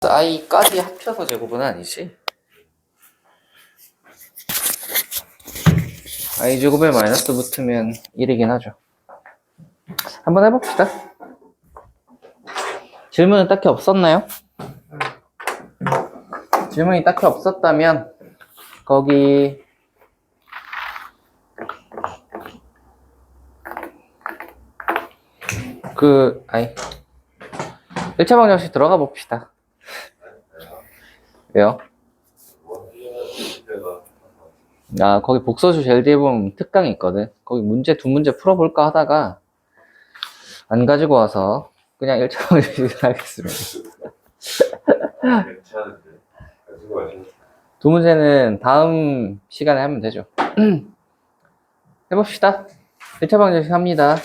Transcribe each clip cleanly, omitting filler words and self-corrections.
i까지 합쳐서 제곱은 아니지. i제곱에 마이너스 붙으면 1이긴 하죠. 한번 해봅시다. 질문은 딱히 없었나요? 질문이 딱히 없었다면 거기 아니 1차 방정식 들어가 봅시다. 왜요? 거기 복소수 제일 뒤에 보면 특강이 있거든. 거기 문제 두 문제 풀어볼까 하다가 안 가지고 와서 그냥 1차 방정식 하겠습니다. 두 문제는 다음 시간에 하면 되죠. 해봅시다. 1차 방정식 합니다.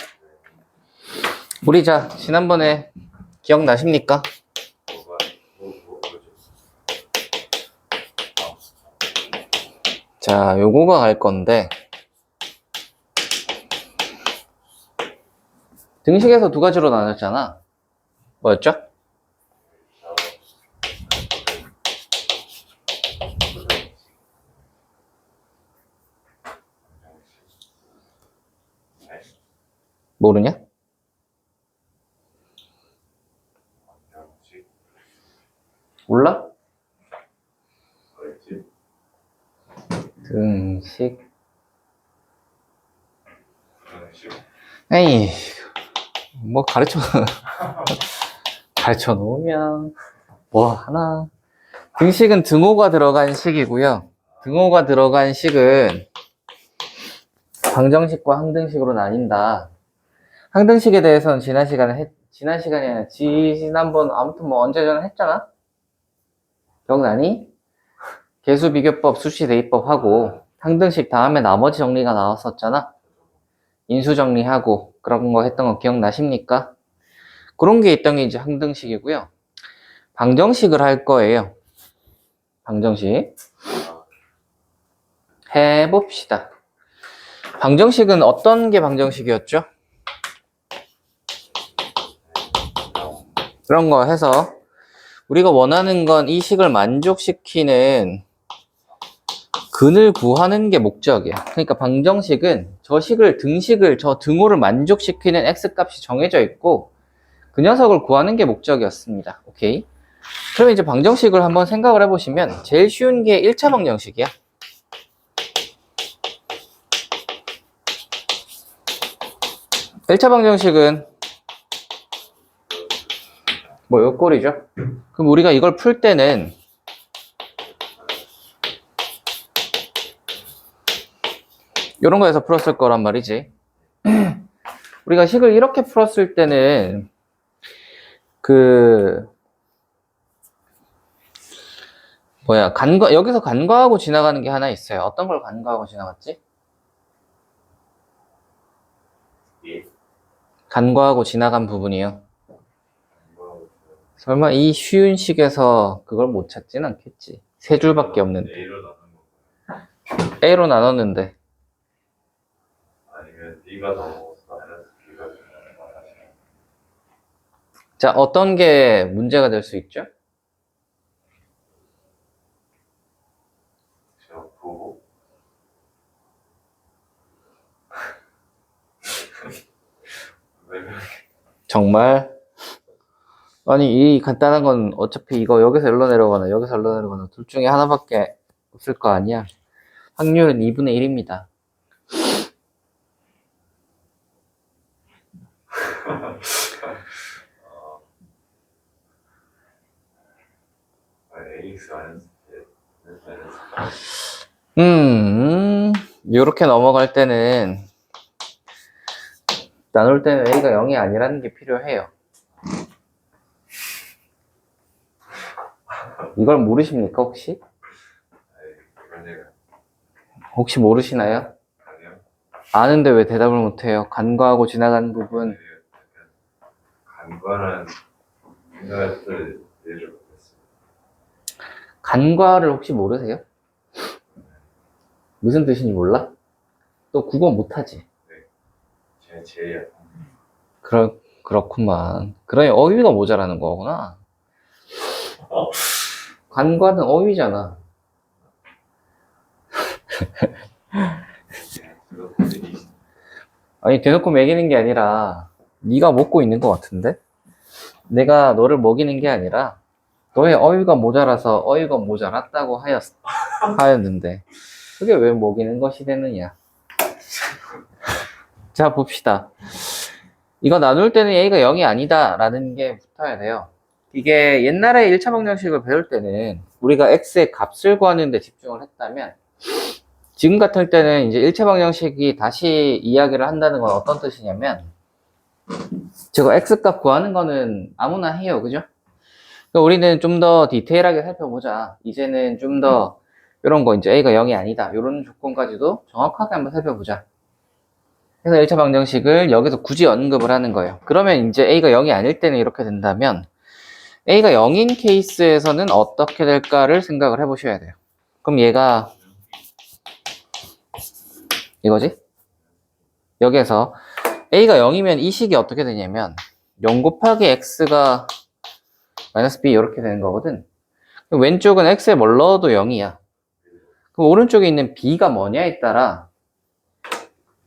우리 지난번에 기억나십니까? 자, 요거가 갈 건데 등식에서 두 가지로 나눴잖아. 뭐였죠? 모르냐? 몰라? 등식. 에이, 뭐 가르쳐 놓으면 뭐 하나. 등식은 등호가 들어간 식이고요. 등호가 들어간 식은 방정식과 항등식으로 나뉜다. 항등식에 대해서는 지난시간에 아니라 지난번 아무튼 뭐 언제 전에 했잖아? 기억나니? 개수 비교법, 수시 대입법 하고 항등식 다음에 나머지 정리가 나왔었잖아. 인수 정리하고 그런 거 했던 거 기억나십니까? 그런 게 있던 게 이제 항등식이고요. 방정식을 할 거예요. 방정식 해봅시다. 방정식은 어떤 게 방정식이었죠? 그런 거 해서 우리가 원하는 건 이 식을 만족시키는 근을 구하는 게 목적이야. 그러니까 방정식은 등식을 저 등호를 만족시키는 x값이 정해져 있고 그 녀석을 구하는 게 목적이었습니다. 오케이. 그러면 이제 방정식을 한번 생각을 해보시면 제일 쉬운 게 1차 방정식이야. 일 차 방정식은 뭐 요 꼴이죠. 그럼 우리가 이걸 풀 때는 이런 거에서 풀었을 거란 말이지. 우리가 식을 이렇게 풀었을 때는 여기서 간과하고 지나가는 게 하나 있어요. 어떤 걸 간과하고 지나갔지? 간과하고 지나간 부분이요. 설마 이 쉬운 식에서 그걸 못 찾진 않겠지. 세 줄밖에 없는데. A로 나눴는데. 아니면 B가 넘어서 마이너스 B가 자, 어떤 게 문제가 될 수 있죠? 보고 정말? 아니, 이 간단한 건 어차피 이거 여기서 일로 내려가나 여기서 일로 내려가나 둘 중에 하나밖에 없을 거 아니야. 확률은 2분의 1입니다. 요렇게 넘어갈 때는 나눌 때는 A가 0이 아니라는 게 필요해요. 이걸 모르십니까, 혹시? 혹시 모르시나요? 아는데 왜 대답을 못해요? 간과하고 지나가는 부분. 간과는 생각을 내줄 못했어요. 간과를 혹시 모르세요? 무슨 뜻인지 몰라? 또 국어 못하지? 네. 제일 그렇구만. 그러니 어휘가 모자라는 거구나. 관과는 어휘잖아. 그거 본인이 아니, 대놓고 먹이는 게 아니라, 네가 먹고 있는 것 같은데? 내가 너를 먹이는 게 아니라, 너의 어휘가 모자라서 어휘가 모자랐다고 하였는데, 그게 왜 먹이는 것이 되느냐? 자, 봅시다. 이거 나눌 때는 A가 0이 아니다 라는 게 붙어야 돼요. 이게 옛날에 1차 방정식을 배울 때는 우리가 X의 값을 구하는 데 집중을 했다면, 지금 같을 때는 이제 1차 방정식이 다시 이야기를 한다는 건 어떤 뜻이냐면, 저거 X값 구하는 거는 아무나 해요. 그죠? 그러니까 우리는 좀 더 디테일하게 살펴보자. 이제는 좀 더 이런 거 이제 A가 0이 아니다. 이런 조건까지도 정확하게 한번 살펴보자. 그래서 1차 방정식을 여기서 굳이 언급을 하는 거예요. 그러면 이제 A가 0이 아닐 때는 이렇게 된다면 A가 0인 케이스에서는 어떻게 될까를 생각을 해보셔야 돼요. 그럼 얘가 이거지? 여기에서 A가 0이면 이 식이 어떻게 되냐면 0 곱하기 X가 마이너스 B 이렇게 되는 거거든. 그럼 왼쪽은 X에 뭘 넣어도 0이야. 그럼 오른쪽에 있는 B가 뭐냐에 따라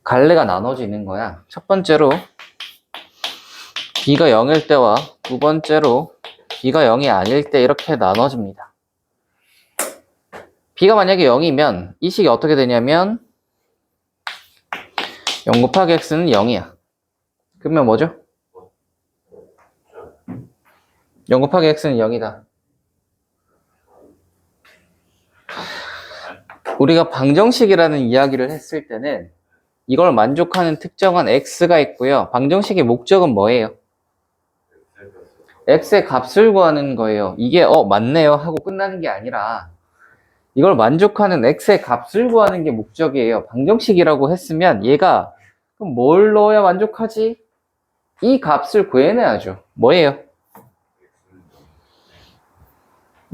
갈래가 나눠지는 거야. 첫 번째로 B가 0일 때와 두 번째로 B가 0이 아닐 때 이렇게 나눠집니다. B가 만약에 0이면 이 식이 어떻게 되냐면 0 곱하기 X는 0이야. 그러면 뭐죠? 0 곱하기 X는 0이다. 우리가 방정식이라는 이야기를 했을 때는 이걸 만족하는 특정한 X가 있고요. 방정식의 목적은 뭐예요? X의 값을 구하는 거예요. 이게 맞네요 하고 끝나는 게 아니라 이걸 만족하는 X의 값을 구하는 게 목적이에요. 방정식이라고 했으면 얘가 그럼 뭘 넣어야 만족하지? 이 값을 구해내야죠. 뭐예요?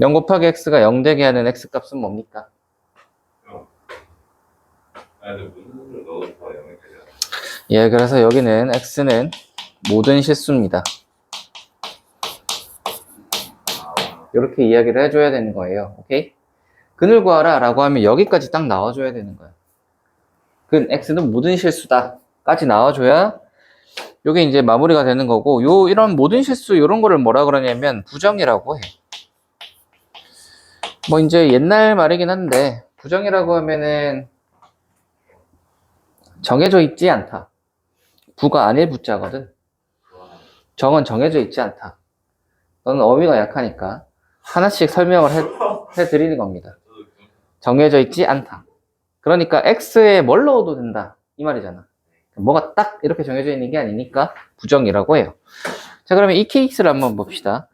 0 곱하기 X가 0 되게 하는 X 값은 뭡니까? 아니 무슨 넣어서 0이 되잖아. 예, 그래서 여기는 X는 모든 실수입니다. 이렇게 이야기를 해줘야 되는 거예요. 오케이? 근을 구하라 라고 하면 여기까지 딱 나와줘야 되는 거예요. 근 X는 모든 실수다 까지 나와줘야 요게 이제 마무리가 되는 거고, 이런 모든 실수 이런 거를 뭐라 그러냐면 부정이라고 해. 뭐 이제 옛날 말이긴 한데 부정이라고 하면은 정해져 있지 않다. 부가 아닐 부자거든. 정은 정해져 있지 않다. 너는 어휘가 약하니까 하나씩 설명을 해드리는 겁니다. 정해져 있지 않다. 그러니까 X에 뭘 넣어도 된다. 이 말이잖아. 뭐가 딱 이렇게 정해져 있는 게 아니니까 부정이라고 해요. 자, 그러면 이 케이스를 한번 봅시다.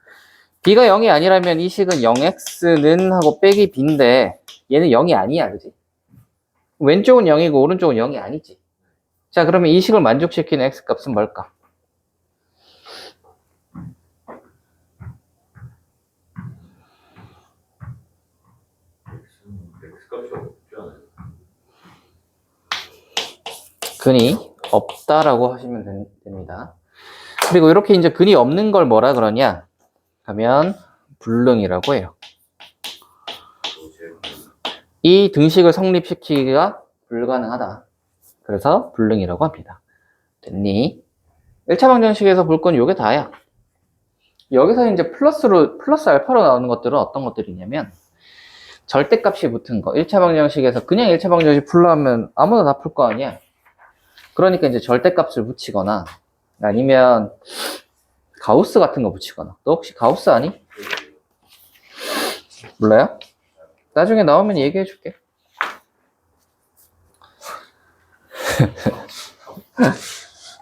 B가 0이 아니라면 이 식은 0x는 하고 빼기 B인데 얘는 0이 아니야. 그지? 왼쪽은 0이고 오른쪽은 0이 아니지. 자, 그러면 이 식을 만족시키는 X값은 뭘까? X값이 없지 않아요? 근이 없다라고 하시면 됩니다. 그리고 이렇게 이제 근이 없는 걸 뭐라 그러냐 하면 불능이라고 해요. 이 등식을 성립시키기가 불가능하다. 그래서 불능이라고 합니다. 됐니? 1차 방정식에서 볼 건 요게 다야. 여기서 이제 플러스 알파로 나오는 것들은 어떤 것들이냐면 절대값이 붙은 거. 1차 방정식에서 그냥 1차 방정식 풀러 하면 아무나 다 풀 거 아니야. 그러니까 이제 절대값을 붙이거나 아니면 가우스 같은 거 붙이거나. 너 혹시 가우스 아니? 몰라요? 나중에 나오면 얘기해 줄게.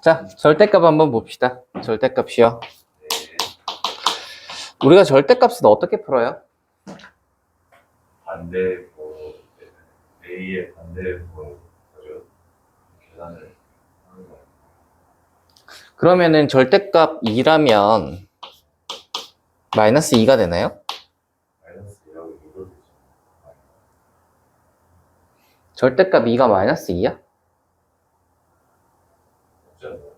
자, 절대값 한번 봅시다. 절대값이요. 우리가 절대값은 어떻게 풀어요? 반대고 A의 반대고 가지고 계산을 하는 거예요. 그러면은 절대값 2라면 마이너스 2가 되나요? 마이너스 2하고 이걸 되죠. 절대값 2가 마이너스 2야? 없지 않나요?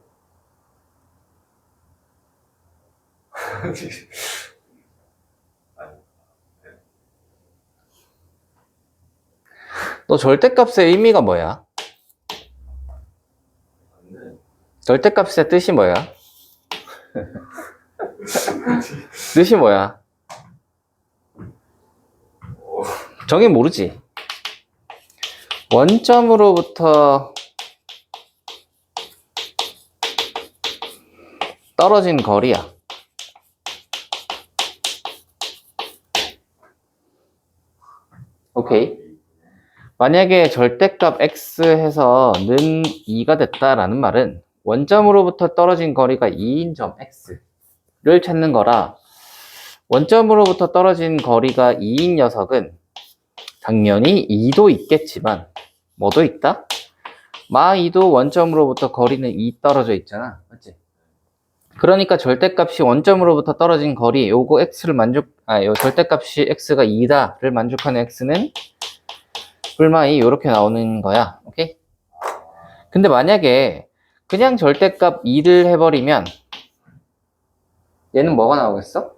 너 절대값의 의미가 뭐야? 맞네. 절대값의 뜻이 뭐야? 뜻이 뭐야? 정의 모르지? 원점으로부터 떨어진 거리야. 오케이. 만약에 절대값 x 해서 는 2가 됐다라는 말은 원점으로부터 떨어진 거리가 2인 점 x를 찾는 거라, 원점으로부터 떨어진 거리가 2인 녀석은 당연히 2도 있겠지만 뭐도 있다? 마 2도 원점으로부터 거리는 2 떨어져 있잖아. 맞지? 그러니까 절대값이 원점으로부터 떨어진 거리, 요거 x를 요 절대값이 x가 2다를 만족하는 x는 불마 2 요렇게 나오는 거야. 오케이? 근데 만약에 그냥 절대값 2를 해버리면 얘는 뭐가 나오겠어?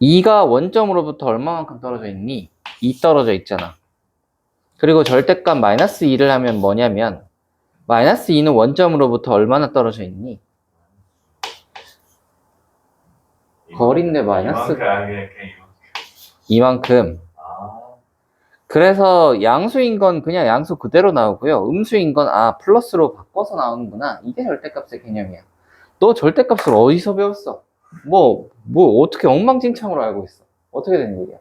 2가 원점으로부터 얼마만큼 떨어져 있니? 2 떨어져 있잖아. 그리고 절대값 마이너스 2를 하면 뭐냐면 마이너스 2는 원점으로부터 얼마나 떨어져 있니? 거리인데 마이너스 이만큼 아니야, 그냥 이만큼. 이만큼. 아, 그래서 양수인 건 그냥 양수 그대로 나오고요. 음수인 건 플러스로 바꿔서 나오는구나. 이게 절대값의 개념이야. 너 절대값을 어디서 배웠어? 뭐 어떻게 엉망진창으로 알고 있어? 어떻게 된 일이야?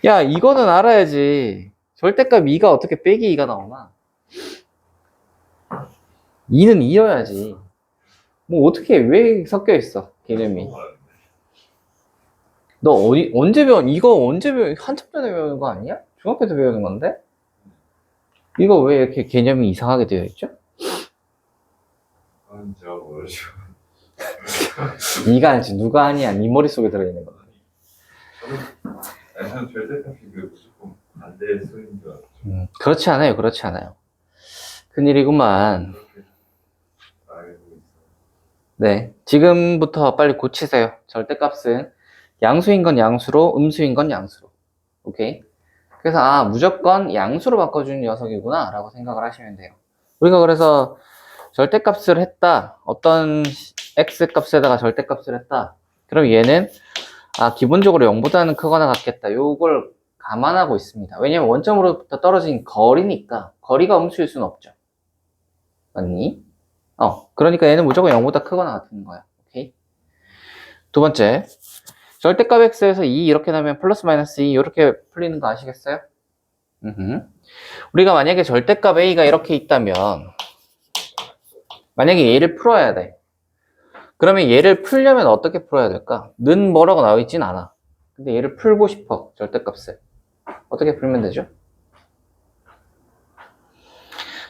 야, 이거는 알아야지. 절대값 2가 어떻게 빼기 2가 나오나? 2는 2여야지. 뭐 어떻게 왜 섞여 있어? 개념이. 너 언제 이거 언제 한참 전에 배우는 거 아니야? 중학교 때 배우는 건데? 이거 왜 이렇게 개념이 이상하게 되어 있죠? 그건 제가 모르죠. 네가 알지, 누가 아니야. 네 머릿속에 들어있는 거. 저는 절대값이 그 무조건 반대 수인 줄 알았죠. 그렇지 않아요. 그렇지 않아요. 큰일이구만. 그렇게 알고 있어요. 네, 지금부터 빨리 고치세요. 절대값은 양수인 건 양수로, 음수인 건 양수로. 오케이? 그래서 무조건 양수로 바꿔주는 녀석이구나 라고 생각을 하시면 돼요. 우리가 그래서 절대값을 했다, 어떤 x값에다가 절대값을 했다, 그럼 얘는 기본적으로 0보다는 크거나 같겠다, 요걸 감안하고 있습니다. 왜냐면 원점으로부터 떨어진 거리니까. 거리가 음수일 수는 없죠. 맞니? 그러니까 얘는 무조건 0보다 크거나 같은 거야. 오케이? 두 번째, 절대값 x에서 2 이렇게 나면 플러스 마이너스 2 이렇게 풀리는 거 아시겠어요? 우리가 만약에 절대값 a가 이렇게 있다면, 만약에 얘를 풀어야 돼. 그러면 얘를 풀려면 어떻게 풀어야 될까? 는 뭐라고 나와 있진 않아. 근데 얘를 풀고 싶어, 절대값을. 어떻게 풀면 되죠?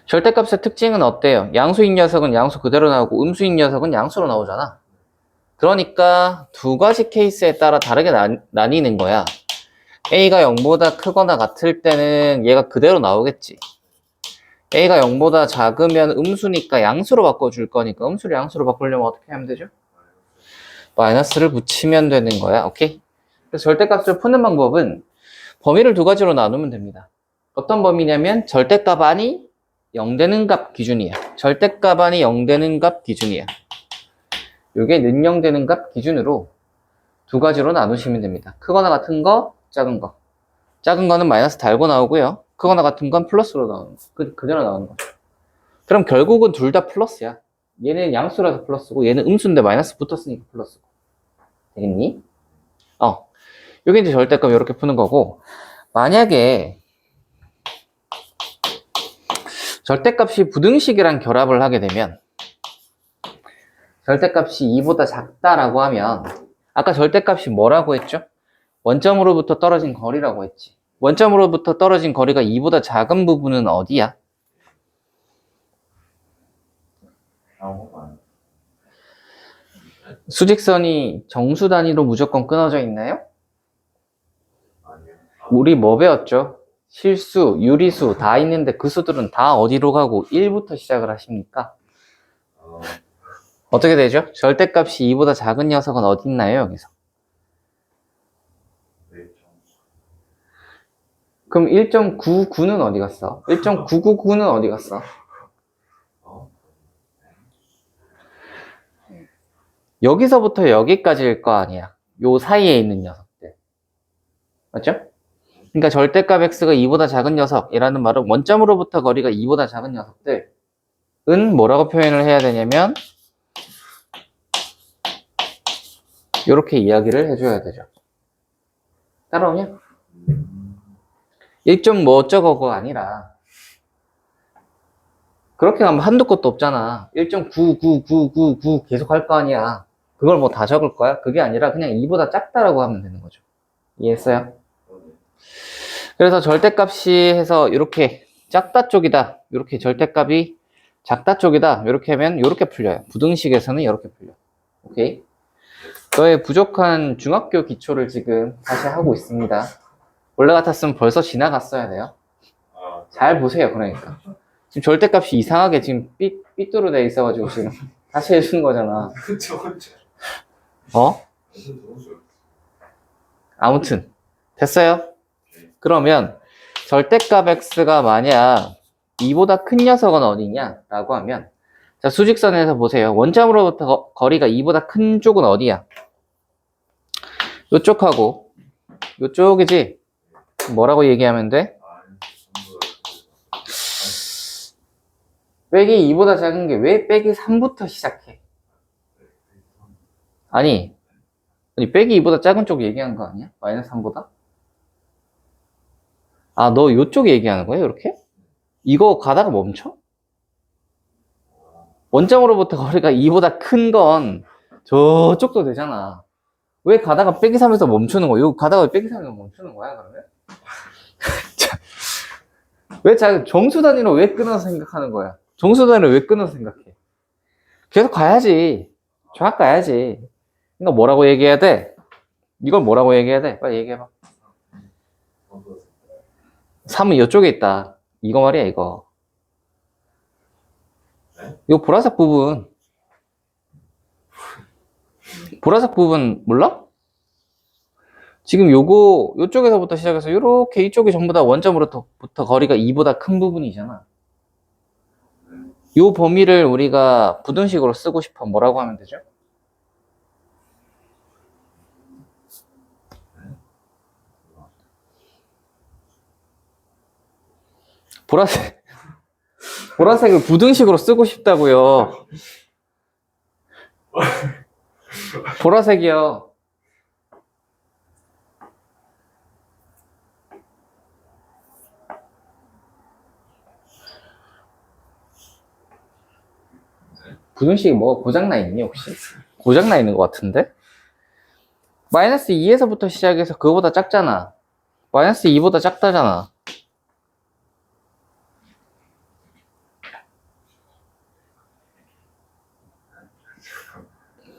절대값의 특징은 어때요? 양수인 녀석은 양수 그대로 나오고 음수인 녀석은 양수로 나오잖아. 그러니까 두 가지 케이스에 따라 다르게 나뉘는 거야. a가 0보다 크거나 같을 때는 얘가 그대로 나오겠지. a가 0보다 작으면 음수니까 양수로 바꿔줄 거니까 음수를 양수로 바꾸려면 어떻게 하면 되죠? 마이너스를 붙이면 되는 거야. 오케이? 그래서 절대값을 푸는 방법은 범위를 두 가지로 나누면 됩니다. 어떤 범위냐면 절대값 안이 0 되는 값 기준이야. 절대값 안이 0 되는 값 기준이야. 요게 는 0 되는 값 기준으로 두 가지로 나누시면 됩니다. 크거나 같은 거, 작은 거. 작은 거는 마이너스 달고 나오고요. 크거나 같은 건 플러스로 나오는 거. 그대로 나오는 거죠. 그럼 결국은 둘 다 플러스야. 얘는 양수라서 플러스고 얘는 음수인데 마이너스 붙었으니까 플러스고. 되겠니? 요게 이제 절대값 이렇게 푸는 거고, 만약에 절대값이 부등식이랑 결합을 하게 되면, 절대값이 2보다 작다라고 하면, 아까 절대값이 뭐라고 했죠? 원점으로부터 떨어진 거리라고 했지. 원점으로부터 떨어진 거리가 2보다 작은 부분은 어디야? 수직선이 정수 단위로 무조건 끊어져 있나요? 아니요. 우리 뭐 배웠죠? 실수, 유리수 다 있는데 그 수들은 다 어디로 가고 1부터 시작을 하십니까? 어떻게 되죠? 절대값이 2보다 작은 녀석은 어디 있나요, 여기서? 네, 그럼 1.99는 어디 갔어? 1.999는 어디 갔어? 여기서부터 여기까지일 거 아니야. 요 사이에 있는 녀석들. 맞죠? 그러니까 절대값 x가 2보다 작은 녀석이라는 말은 원점으로부터 거리가 2보다 작은 녀석들은 뭐라고 표현을 해야 되냐면 이렇게 이야기를 해줘야 되죠. 따라오냐? 1점 뭐 어쩌고가 아니라 그렇게 가면 한도 끝도 없잖아. 1.99999 계속 할 거 아니야. 그걸 뭐 다 적을 거야? 그게 아니라 그냥 2보다 작다라고 하면 되는 거죠. 이해했어요? 그래서 절대값이 해서 이렇게 작다 쪽이다. 이렇게 절대값이 작다 쪽이다. 이렇게 하면 이렇게 풀려요. 부등식에서는 이렇게 풀려. 오케이? 너의 부족한 중학교 기초를 지금 다시 하고 있습니다. 원래 같았으면 벌써 지나갔어야 돼요. 잘 보세요. 그러니까 지금 절대값이 이상하게 지금 삐뚤어 돼 있어가지고 지금 다시 해주는 거잖아. 그쵸. 어? 아무튼 됐어요? 그러면 절대값 x가 만약 2보다 큰 녀석은 어디냐? 라고 하면 자, 수직선에서 보세요. 원점으로부터 거리가 2보다 큰 쪽은 어디야? 요쪽하고 요쪽이지? 뭐라고 얘기하면 돼? 빼기 2보다 작은 게 왜 빼기 3부터 시작해? 아니 빼기 2보다 작은 쪽 얘기한 거 아니야? 마이너스 3보다? 아, 너 요쪽 얘기하는 거야? 이렇게? 이거 가다가 멈춰? 원점으로부터 거리가 2보다 큰 건 저쪽도 되잖아. 왜 가다가 빼기 3에서 멈추는 거야? 이거 가다가 빼기 3에서 멈추는 거야, 그러면? 왜 정수 단위로 왜 끊어서 생각하는 거야? 정수 단위로 왜 끊어서 생각해? 계속 가야지. 정확 가야지. 그러니까 뭐라고 얘기해야 돼? 이걸 뭐라고 얘기해야 돼? 빨리 얘기해봐. 3은 이쪽에 있다. 이거 말이야, 이거. 이거 보라색 부분. 보라색 부분 몰라? 지금 요쪽에서부터 시작해서 요렇게 이쪽이 전부 다 원점으로부터 거리가 2보다 큰 부분이잖아. 요 범위를 우리가 부등식으로 쓰고 싶어 뭐라고 하면 되죠? 보라색을 부등식으로 쓰고 싶다고요. 보라색이요. 부등식이 뭐 고장나 있니 혹시? 고장나 있는 것 같은데? 마이너스 2에서부터 시작해서 그거보다 작잖아. 마이너스 2보다 작다잖아.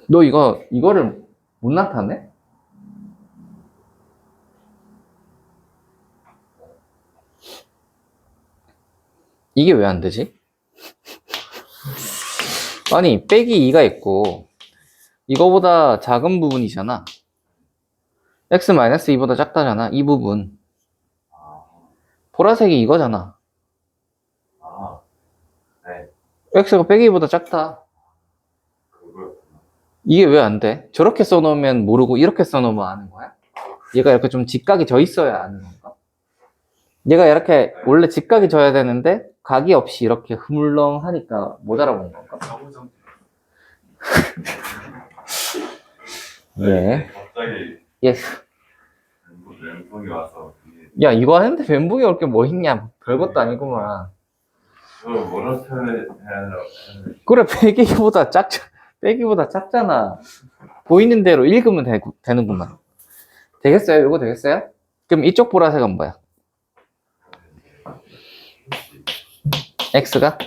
너 이거를 못 나타내? 이게 왜 안 되지? 아니, 빼기 2가 있고, 이거보다 작은 부분이잖아. x-2보다 작다잖아, 이 부분. 보라색이 이거잖아. 네. x가 빼기 2보다 작다. 이게 왜 안 돼? 저렇게 써놓으면 모르고 이렇게 써놓으면 아는 거야? 얘가 이렇게 좀 직각이 져 있어야 아는 건가? 얘가 이렇게 원래 직각이 져야 되는데 각이 없이 이렇게 흐물렁하니까 못 알아본 건가? 예. 갑자기 예. 멘붕이 와서 야, 이거 하는데 멘붕이 올 게 뭐 있냐? 별것도 아니구만. 이걸 뭐라 표현해야 그래, 빼기보다 작잖아. 보이는 대로 읽으면 되는구만. 되겠어요? 이거 되겠어요? 그럼 이쪽 보라색은 뭐야? x가?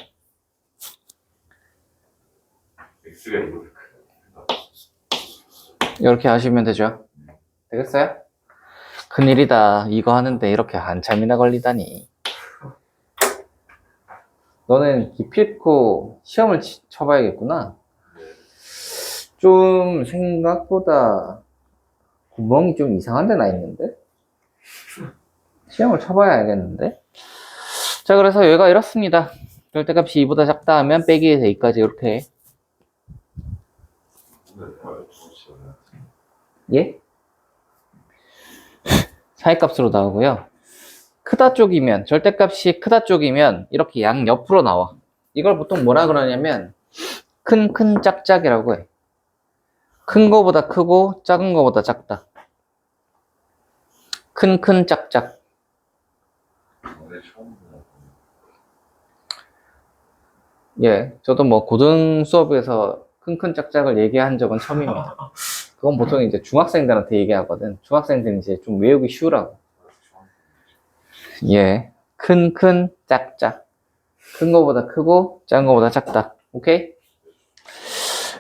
X가 이거 이렇게 하시면 되죠. 되겠어요? 큰일이다. 이거 하는데 이렇게 한참이나 걸리다니. 너는 기필코 시험을 쳐봐야겠구나. 좀 생각보다 구멍이 좀 이상한 데 나 있는데? 시험을 쳐봐야 알겠는데. 자, 그래서 얘가 이렇습니다. 절대값이 2보다 작다 하면 빼기에서 2까지 이렇게. 예? 사이값으로 나오고요. 크다 쪽이면, 절대값이 크다 쪽이면 이렇게 양 옆으로 나와. 이걸 보통 뭐라 그러냐면 큰 짝짝이라고 해. 큰 거보다 크고 작은 거보다 작다. 큰 짝짝. 예, 저도 뭐 고등 수업에서 큰 짝짝을 얘기한 적은 처음입니다. 그건 보통 이제 중학생들한테 얘기하거든. 중학생들은 이제 좀 외우기 쉬우라고. 예, 큰 짝짝. 큰 거보다 크고 작은 거보다 작다. 오케이?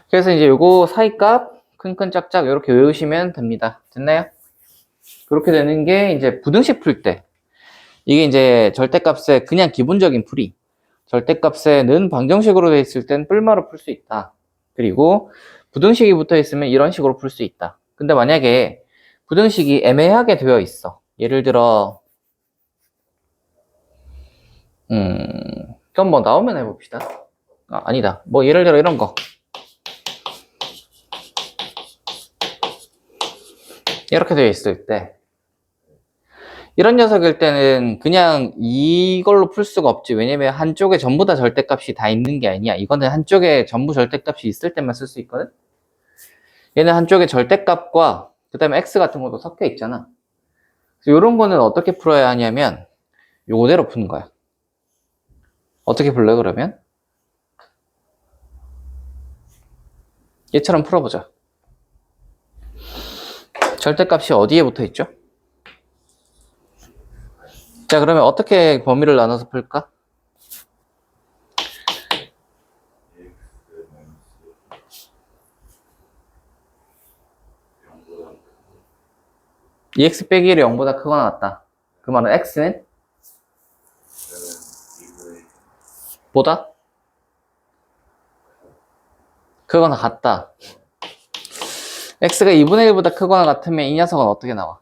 그래서 이제 요거 사이값 큰 짝짝 이렇게 외우시면 됩니다. 됐나요? 그렇게 되는 게 이제 부등식 풀 때. 이게 이제 절대값의 그냥 기본적인 풀이. 절대값에 는 방정식으로 되어 있을 땐 뿔마로 풀 수 있다. 그리고 부등식이 붙어 있으면 이런 식으로 풀 수 있다. 근데 만약에 부등식이 애매하게 되어 있어. 예를 들어 좀 뭐 나오면 해봅시다. 아니다. 뭐 예를 들어 이런 거. 이렇게 되어 있을 때 이런 녀석일 때는 그냥 이걸로 풀 수가 없지. 왜냐면 한쪽에 전부 다 절대값이 다 있는 게 아니야. 이거는 한쪽에 전부 절대값이 있을 때만 쓸 수 있거든. 얘는 한쪽에 절대값과 그 다음에 x 같은 것도 섞여 있잖아. 그래서 이런 거는 어떻게 풀어야 하냐면 요거대로 푸는 거야. 어떻게 풀래 그러면? 얘처럼 풀어보자. 절대값이 어디에 붙어 있죠? 자, 그러면 어떻게 범위를 나눠서 풀까? EX 빼기 1이 0보다 크거나 같다. 그 말은 X는? 보다? 크거나 같다. X가 2분의 1보다 크거나 같으면 이 녀석은 어떻게 나와?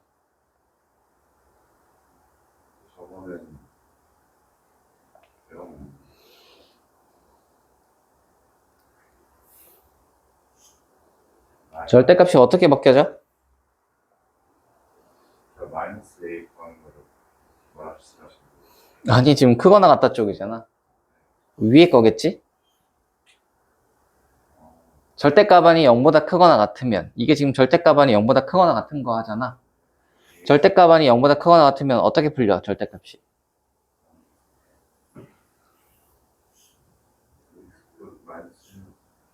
절대값이 어떻게 바뀌어져? 마이너스 A 구하는 거를 말씀하시는 아니, 지금 크거나 같다 쪽이잖아. 위에 거겠지? 절대값이 0보다 크거나 같으면 이게 지금 절대값이 0보다 크거나 같은 거 하잖아. 절대값이 0보다 크거나 같으면 어떻게 풀려? 절대값이.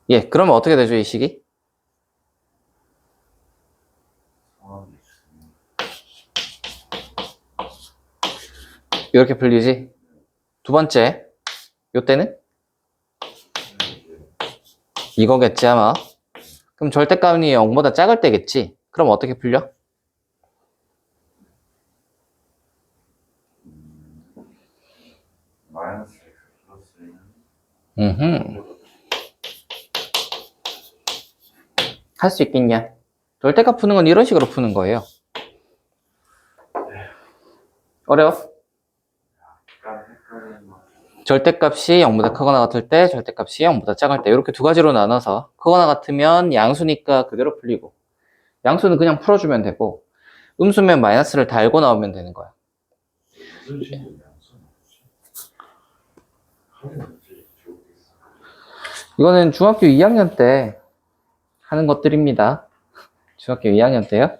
예, 그러면 어떻게 되죠, 이 식이? 이렇게 풀리지? 두 번째, 요때는? 이거겠지, 아마. 그럼 절대값이 0보다 작을 때겠지? 그럼 어떻게 풀려? 마이너스 X 플러스는 할 수 있겠냐? 절대값 푸는 건 이런 식으로 푸는 거예요. 어려워? 약간 헷갈리는 거. 절대값이 0보다 크거나 같을 때, 절대값이 0보다 작을 때 이렇게 두 가지로 나눠서 크거나 같으면 양수니까 그대로 풀리고 양수는 그냥 풀어주면 되고 음수면 마이너스를 달고 나오면 되는 거야. 무슨 식이냐? 이거는 중학교 2학년 때 하는 것들입니다. 중학교 2학년 때요?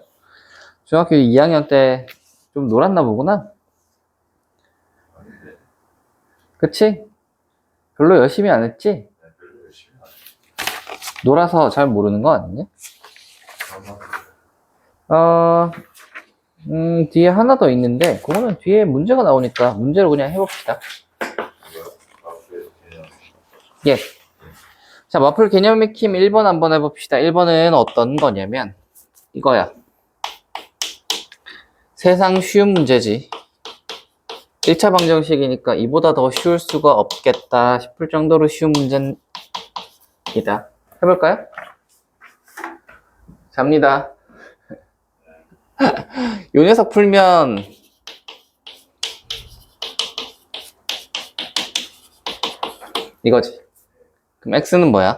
중학교 2학년 때 좀 놀았나 보구나. 그치? 별로 열심히 안 했지? 놀아서 잘 모르는 거 아니냐? 뒤에 하나 더 있는데 그거는 뒤에 문제가 나오니까 문제로 그냥 해봅시다. 예. 자, 마플 개념 익힘 1번 한번 해봅시다. 1번은 어떤 거냐면 이거야. 세상 쉬운 문제지. 1차 방정식이니까 이보다 더 쉬울 수가 없겠다 싶을 정도로 쉬운 문제입니다. 해볼까요? 잡니다. 요 녀석 풀면 이거지. 그럼 x는 뭐야?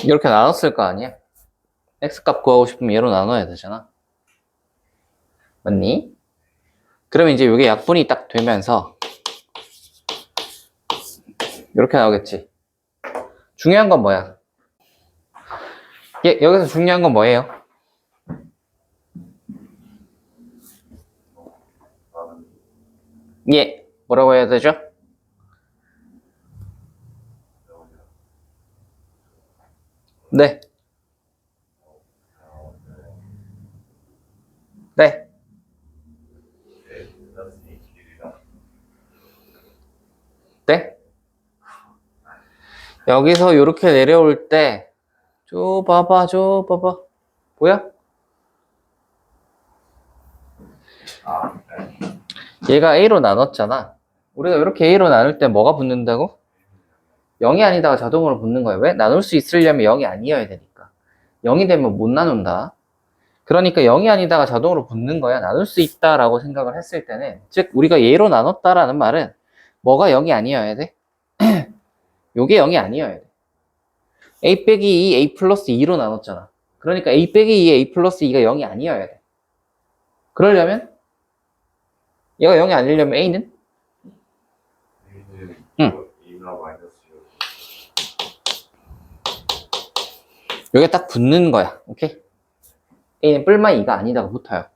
이렇게 나눴을 거 아니야? x값 구하고 싶으면 얘로 나눠야 되잖아. 맞니? 그러면 이제 이게 약분이 딱 되면서 이렇게 나오겠지. 중요한 건 뭐야? 여기서 중요한 건 뭐예요? 예, 뭐라고 해야 되죠? 네. 네. 네. 여기서 이렇게 내려올 때, 저 봐봐. 뭐야? 얘가 A로 나눴잖아. 우리가 이렇게 A로 나눌 때 뭐가 붙는다고? 0이 아니다가 자동으로 붙는 거야. 왜? 나눌 수 있으려면 0이 아니어야 되니까. 0이 되면 못 나눈다. 그러니까 0이 아니다가 자동으로 붙는 거야. 나눌 수 있다라고 생각을 했을 때는, 즉 우리가 얘로 나눴다라는 말은 뭐가 0이 아니어야 돼? 요게 0이 아니어야 돼. a 빼기 2, a 플러스 2로 나눴잖아. 그러니까 a 빼기 2, a 플러스 2가 0이 아니어야 돼. 그러려면 얘가 0이 아니려면 a는? 응. 요게 딱 붙는 거야. 오케이? a는 뿔마 2가 아니다가 붙어요.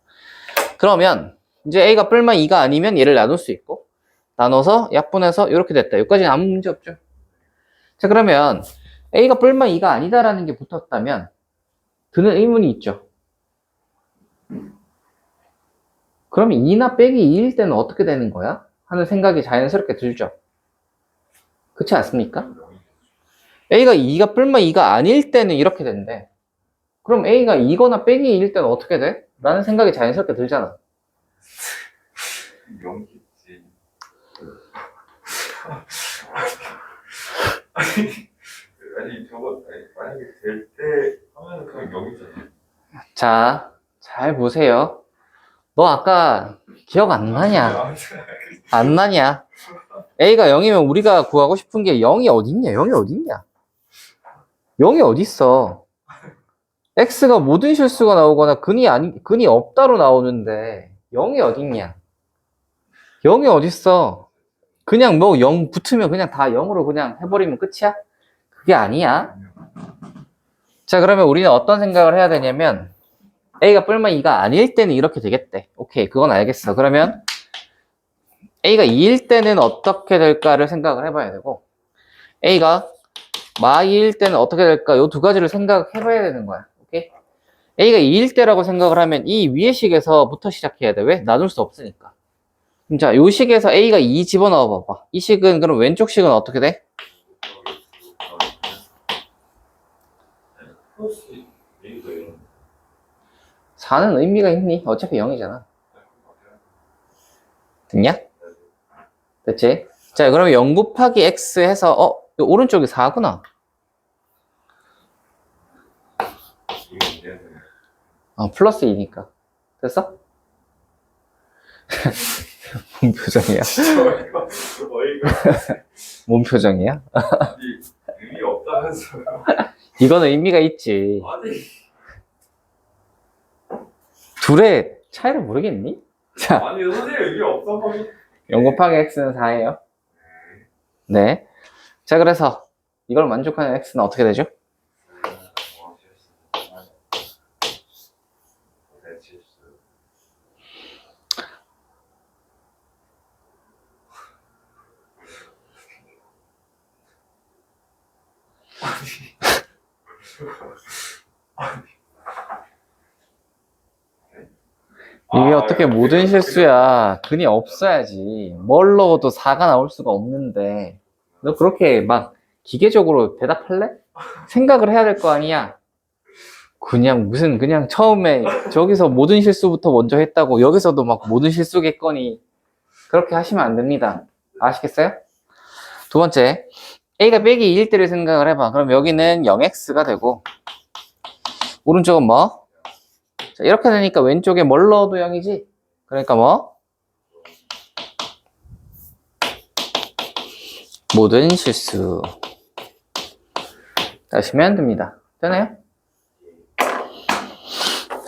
그러면 이제 a가 뿔마 2가 아니면 얘를 나눌 수 있고, 나눠서 약분해서 이렇게 됐다. 여기까지는 아무 문제 없죠. 자, 그러면 a가 뿔마 2가 아니다라는 게 붙었다면 드는 의문이 있죠. 그러면 2나 빼기 2일 때는 어떻게 되는 거야? 하는 생각이 자연스럽게 들죠. 그렇지 않습니까? a가 2가 뿔마 2가 아닐 때는 이렇게 된대. 그럼 a가 2거나 빼기 2일 때는 어떻게 돼? 라는 생각이 자연스럽게 들잖아. 0이겠지. 아니 저거 만약에 될 때 하면은 그냥 0이잖아. 자, 잘 보세요. 너 아까 기억 안 나냐? 안 나냐? a가 0이면 우리가 구하고 싶은 게 0이 어딨냐? 0이 어딨냐? 0이 어딨어? x가 모든 실수가 나오거나 근이 없다로 나오는데 0이 어딨냐? 0이 어딨어? 그냥 뭐 0 붙으면 그냥 다 0으로 그냥 해버리면 끝이야? 그게 아니야. 자, 그러면 우리는 어떤 생각을 해야 되냐면 a가 뿔마 2가 아닐 때는 이렇게 되겠대. 오케이, 그건 알겠어. 그러면 a가 2일 때는 어떻게 될까를 생각을 해봐야 되고, a가 마 2일 때는 어떻게 될까? 이 두 가지를 생각해봐야 되는 거야. 오케이? a가 2일 때라고 생각을 하면 이 위의 식에서부터 시작해야 돼. 왜? 나눌 수 없으니까. 자, 요 식에서 a가 2 집어넣어 봐봐. 이 식은 그럼 왼쪽 식은 어떻게 돼? 플러스 2가 4는 의미가 있니? 어차피 0이잖아. 됐냐? 됐지? 자, 그러면 0 곱하기 x 해서 오른쪽이 4구나. 플러스 2니까. 됐어? 뭔 표정이야? 뭔 표정이야? 의미 없다면서요. 이거는 의미가 있지. 아니 둘의 차이를 모르겠니? 자, 아니 선생님 의미 없다고. 0 곱하기 x는 4예요. 네. 자, 그래서 이걸 만족하는 x는 어떻게 되죠? 이게 어떻게 모든 실수야. 근이 없어야지. 뭘 넣어도 4가 나올 수가 없는데. 너 그렇게 막 기계적으로 대답할래? 생각을 해야 될 거 아니야. 그냥 처음에 저기서 모든 실수부터 먼저 했다고 여기서도 막 모든 실수겠거니. 그렇게 하시면 안 됩니다. 아시겠어요? 두 번째, A가 빼기 2일 때를 생각을 해봐. 그럼 여기는 0x가 되고, 오른쪽은 뭐? 자, 이렇게 되니까 왼쪽에 뭘 넣어도 0이지? 그러니까 뭐? 모든 실수. 하시면 됩니다. 되나요?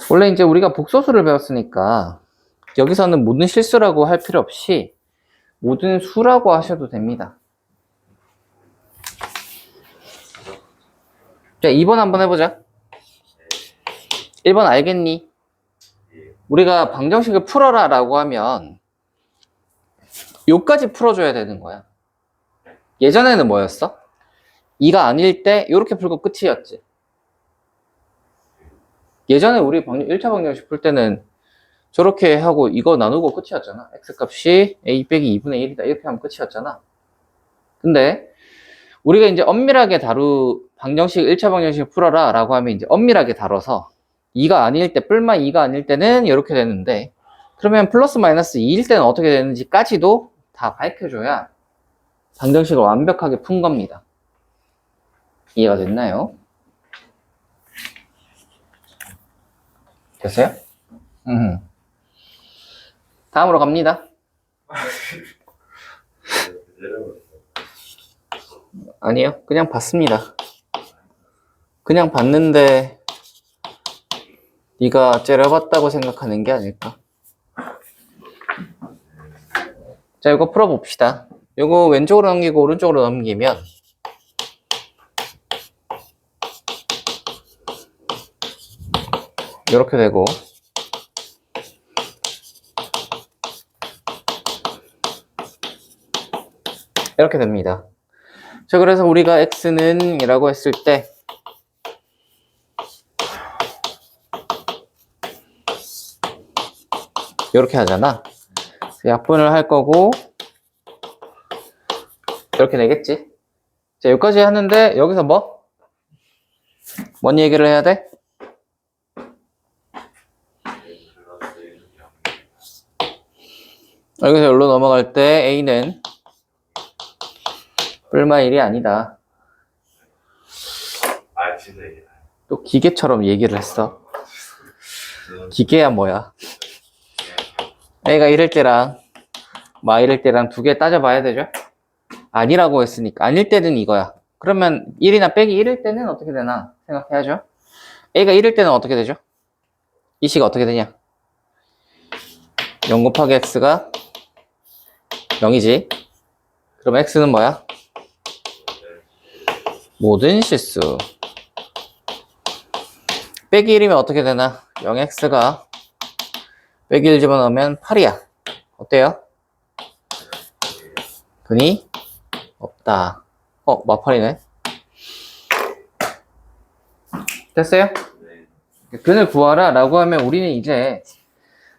원래 이제 우리가 복소수를 배웠으니까 여기서는 모든 실수라고 할 필요 없이 모든 수라고 하셔도 됩니다. 자, 2번 한번 해보자. 1번 알겠니? 우리가 방정식을 풀어라 라고 하면 요까지 풀어줘야 되는 거야. 예전에는 뭐였어? 2가 아닐 때 이렇게 풀고 끝이었지. 예전에 우리 1차 방정식 풀 때는 저렇게 하고 이거 나누고 끝이었잖아. x값이 a 빼기 2분의 1이다 이렇게 하면 끝이었잖아. 근데 우리가 이제 엄밀하게 방정식 1차 방정식 풀어라 라고 하면 이제 엄밀하게 다뤄서 2가 아닐 때, 뿔마 2가 아닐 때는 이렇게 되는데, 그러면 플러스 마이너스 2일 때는 어떻게 되는지까지도 다 밝혀줘야 방정식을 완벽하게 푼 겁니다. 이해가 됐나요? 됐어요? 다음으로 갑니다. 아니요, 그냥 봤습니다. 그냥 봤는데 네가 째려봤다고 생각하는 게 아닐까. 자, 이거 풀어봅시다. 이거 왼쪽으로 넘기고 오른쪽으로 넘기면 이렇게 되고, 이렇게 됩니다. 자, 그래서 우리가 x는 이라고 했을 때 이렇게 하잖아. 약분을 할 거고 이렇게 되겠지. 자, 여기까지 하는데 여기서 뭐? 뭔 얘기를 해야 돼? 여기서 여기로 넘어갈 때 A는 뿔마 1이 아니다. 아, 진짜 이게. 또 기계처럼 얘기를 했어. 기계야 뭐야. A가 이럴 때랑 이럴 때랑 두 개 따져봐야 되죠? 아니라고 했으니까. 아닐 때는 이거야. 그러면 1이나 빼기 1일 때는 어떻게 되나 생각해야죠. A가 1일 때는 어떻게 되죠? 이 식이 어떻게 되냐? 0 곱하기 x가 0이지. 그럼 x는 뭐야? 모든 실수. 빼기 1이면 어떻게 되나? 0x가 빼기 1 집어넣으면 8이야. 어때요? 근이 없다. 마팔이네. 됐어요? 근을 구하라 라고 하면 우리는 이제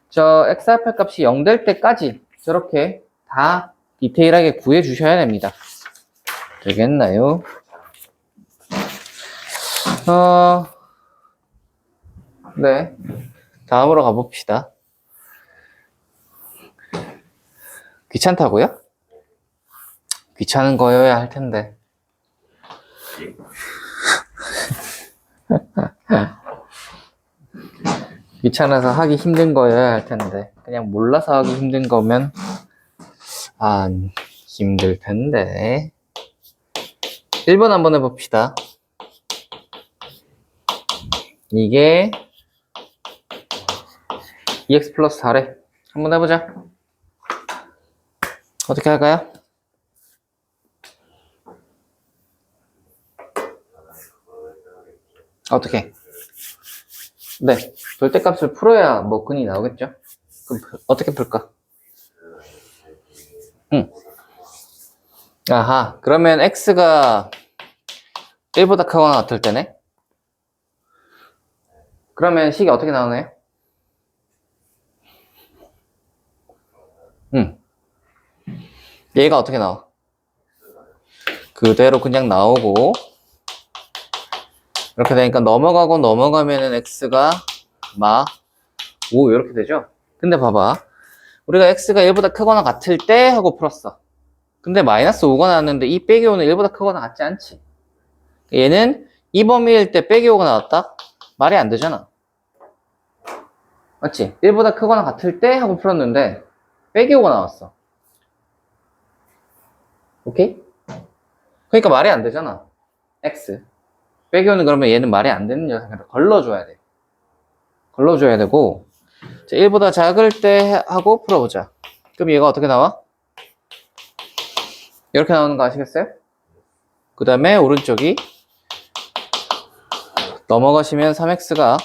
저 x합의 값이 0 될 때까지 저렇게 다 디테일하게 구해 주셔야 됩니다. 되겠나요? 네. 다음으로 가봅시다. 귀찮다고요? 귀찮은 거여야 할 텐데. 귀찮아서 하기 힘든 거여야 할 텐데. 그냥 몰라서 하기 힘든 거면 안 힘들 텐데. 1번 한번 해봅시다. 이게 2x 플러스 4래. 한번 해보자. 어떻게 할까요? 어떻게? 네, 절대값을 풀어야 뭐 근이 나오겠죠? 그럼 어떻게 풀까? 아하, 그러면 x가 1보다 크거나 같을 때네? 그러면 식이 어떻게 나오나요? 얘가 어떻게 나와? 그대로 그냥 나오고, 이렇게 되니까 넘어가고 넘어가면은 x가 5 이렇게 되죠? 근데 봐봐, 우리가 x가 1보다 크거나 같을 때 하고 풀었어. 근데 마이너스 5가 나왔는데 이 빼기 5는 1보다 크거나 같지 않지. 얘는 이 범위일 때 빼기 5가 나왔다? 말이 안 되잖아. 맞지? 1보다 크거나 같을 때 하고 풀었는데 빼기 5가 나왔어. 오케이? 그러니까 말이 안 되잖아. x. 빼기 5는 그러면 얘는 말이 안 되는 녀석이라 걸러줘야 돼. 걸러줘야 되고, 자, 1보다 작을 때 하고 풀어보자. 그럼 얘가 어떻게 나와? 이렇게 나오는 거 아시겠어요? 그 다음에 오른쪽이 넘어가시면 3x가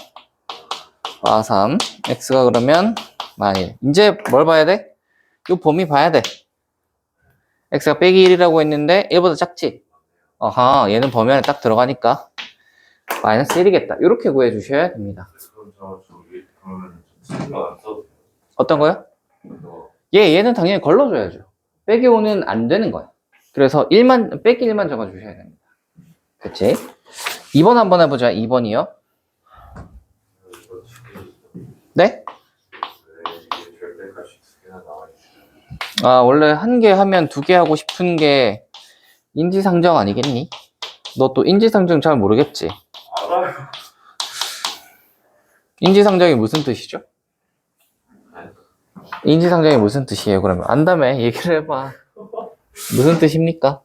3, x가 그러면 -1. 이제 뭘 봐야 돼? 이 범위 봐야 돼. x가 빼기 1이라고 했는데 1보다 작지? 어하, 얘는 범위 안에 딱 들어가니까 -1이겠다. 이렇게 구해 주셔야 됩니다. 그럼 저기 그러면 신경 안 써도 돼요? 어떤 거요? 이거 얘는 당연히 걸러줘야죠. 빼기 5는 안 되는 거야. 그래서 빼기 1만 적어주셔야 됩니다. 그치? 2번 한번 해보자. 2번이요. 이거 지금 네? 왜 이게 절대값이 두 개나 나와 있어요? 아, 원래 한 개 하면 두 개 하고 싶은 게 인지상정 아니겠니? 너 또 인지상정 잘 모르겠지? 알아요. 인지상정이 무슨 뜻이죠? 인지상정이 무슨 뜻이에요, 그러면? 안다며, 얘기를 해봐. 무슨 뜻입니까?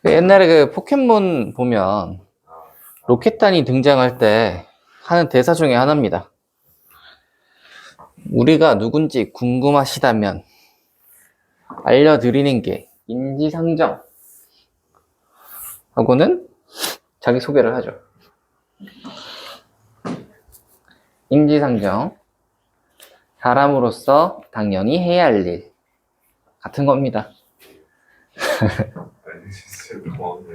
옛날에 그 포켓몬 보면 로켓단이 등장할 때 하는 대사 중에 하나입니다. 우리가 누군지 궁금하시다면 알려드리는 게 인지상정 하고는 자기 소개를 하죠. 인지상정, 사람으로서 당연히 해야 할 일 같은 겁니다. 아니 진짜 고맙네.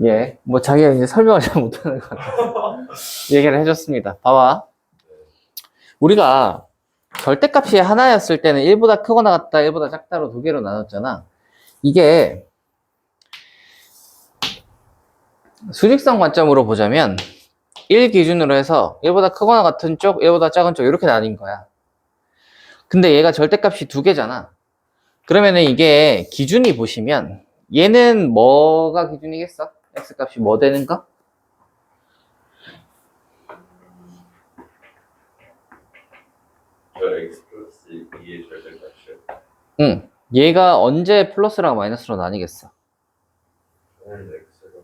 예, 뭐 자기가 이제 설명을 잘 못하는 것 같아요. 얘기를 해줬습니다. 봐봐. 우리가 절대값이 하나였을 때는 1보다 크거나 같다, 1보다 작다로 두 개로 나눴잖아. 이게 수직성 관점으로 보자면 1 기준으로 해서 1보다 크거나 같은 쪽, 1보다 작은 쪽 이렇게 나뉜 거야. 근데 얘가 절대값이 두 개잖아. 그러면은 이게 기준이 보시면 얘는 뭐가 기준이겠어? x값이 뭐 되는가? 저 x 플러스 2의 절대값이요? 응. 얘가 언제 플러스랑 마이너스로 나뉘겠어? 저는 x가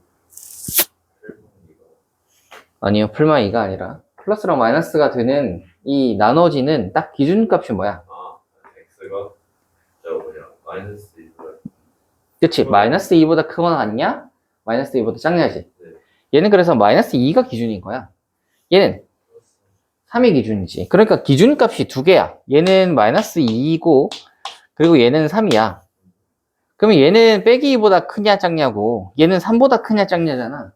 8번이가 아니요, 풀마 2가 아니라 플러스랑 마이너스가 되는 이 나눠지는 딱 기준값이 뭐야? x가 저 뭐냐 마이너스 2보다 그치? 마이너스 2보다 크거나 같냐? 마이너스 2보다 작냐지? 네. 얘는 그래서 마이너스 2가 기준인 거야. 얘는 3이 기준이지. 그러니까 기준값이 두 개야. 얘는 마이너스 2이고, 그리고 얘는 3이야. 그러면 얘는 빼기 2보다 크냐 작냐고, 얘는 3보다 크냐 작냐잖아.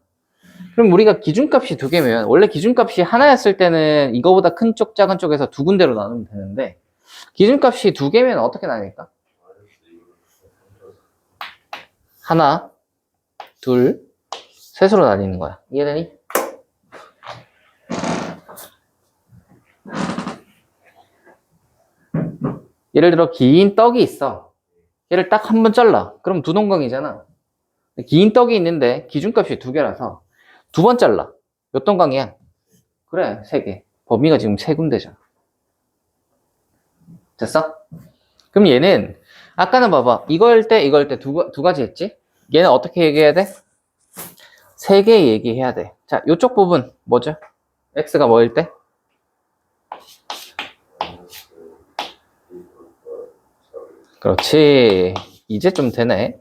그럼 우리가 기준값이 두 개면, 원래 기준값이 하나였을 때는 이거보다 큰 쪽, 작은 쪽에서 두 군데로 나누면 되는데, 기준값이 두 개면 어떻게 나뉠까? 마이너스 2보다 하나, 둘, 셋으로 나뉘는 거야. 이해되니? 예를 들어 긴 떡이 있어. 얘를 딱 한 번 잘라. 그럼 두 동강이잖아. 긴 떡이 있는데 기준값이 두 개라서 두 번 잘라. 몇 동강이야? 그래, 세 개. 범위가 지금 세 군데잖아. 됐어? 그럼 얘는 아까는 봐봐. 이걸 때 두 가지 했지? 얘는 어떻게 얘기해야 돼? 세 개 얘기해야 돼. 자, 요쪽 부분 뭐죠? x가 뭐일 때? 그렇지. 이제 좀 되네.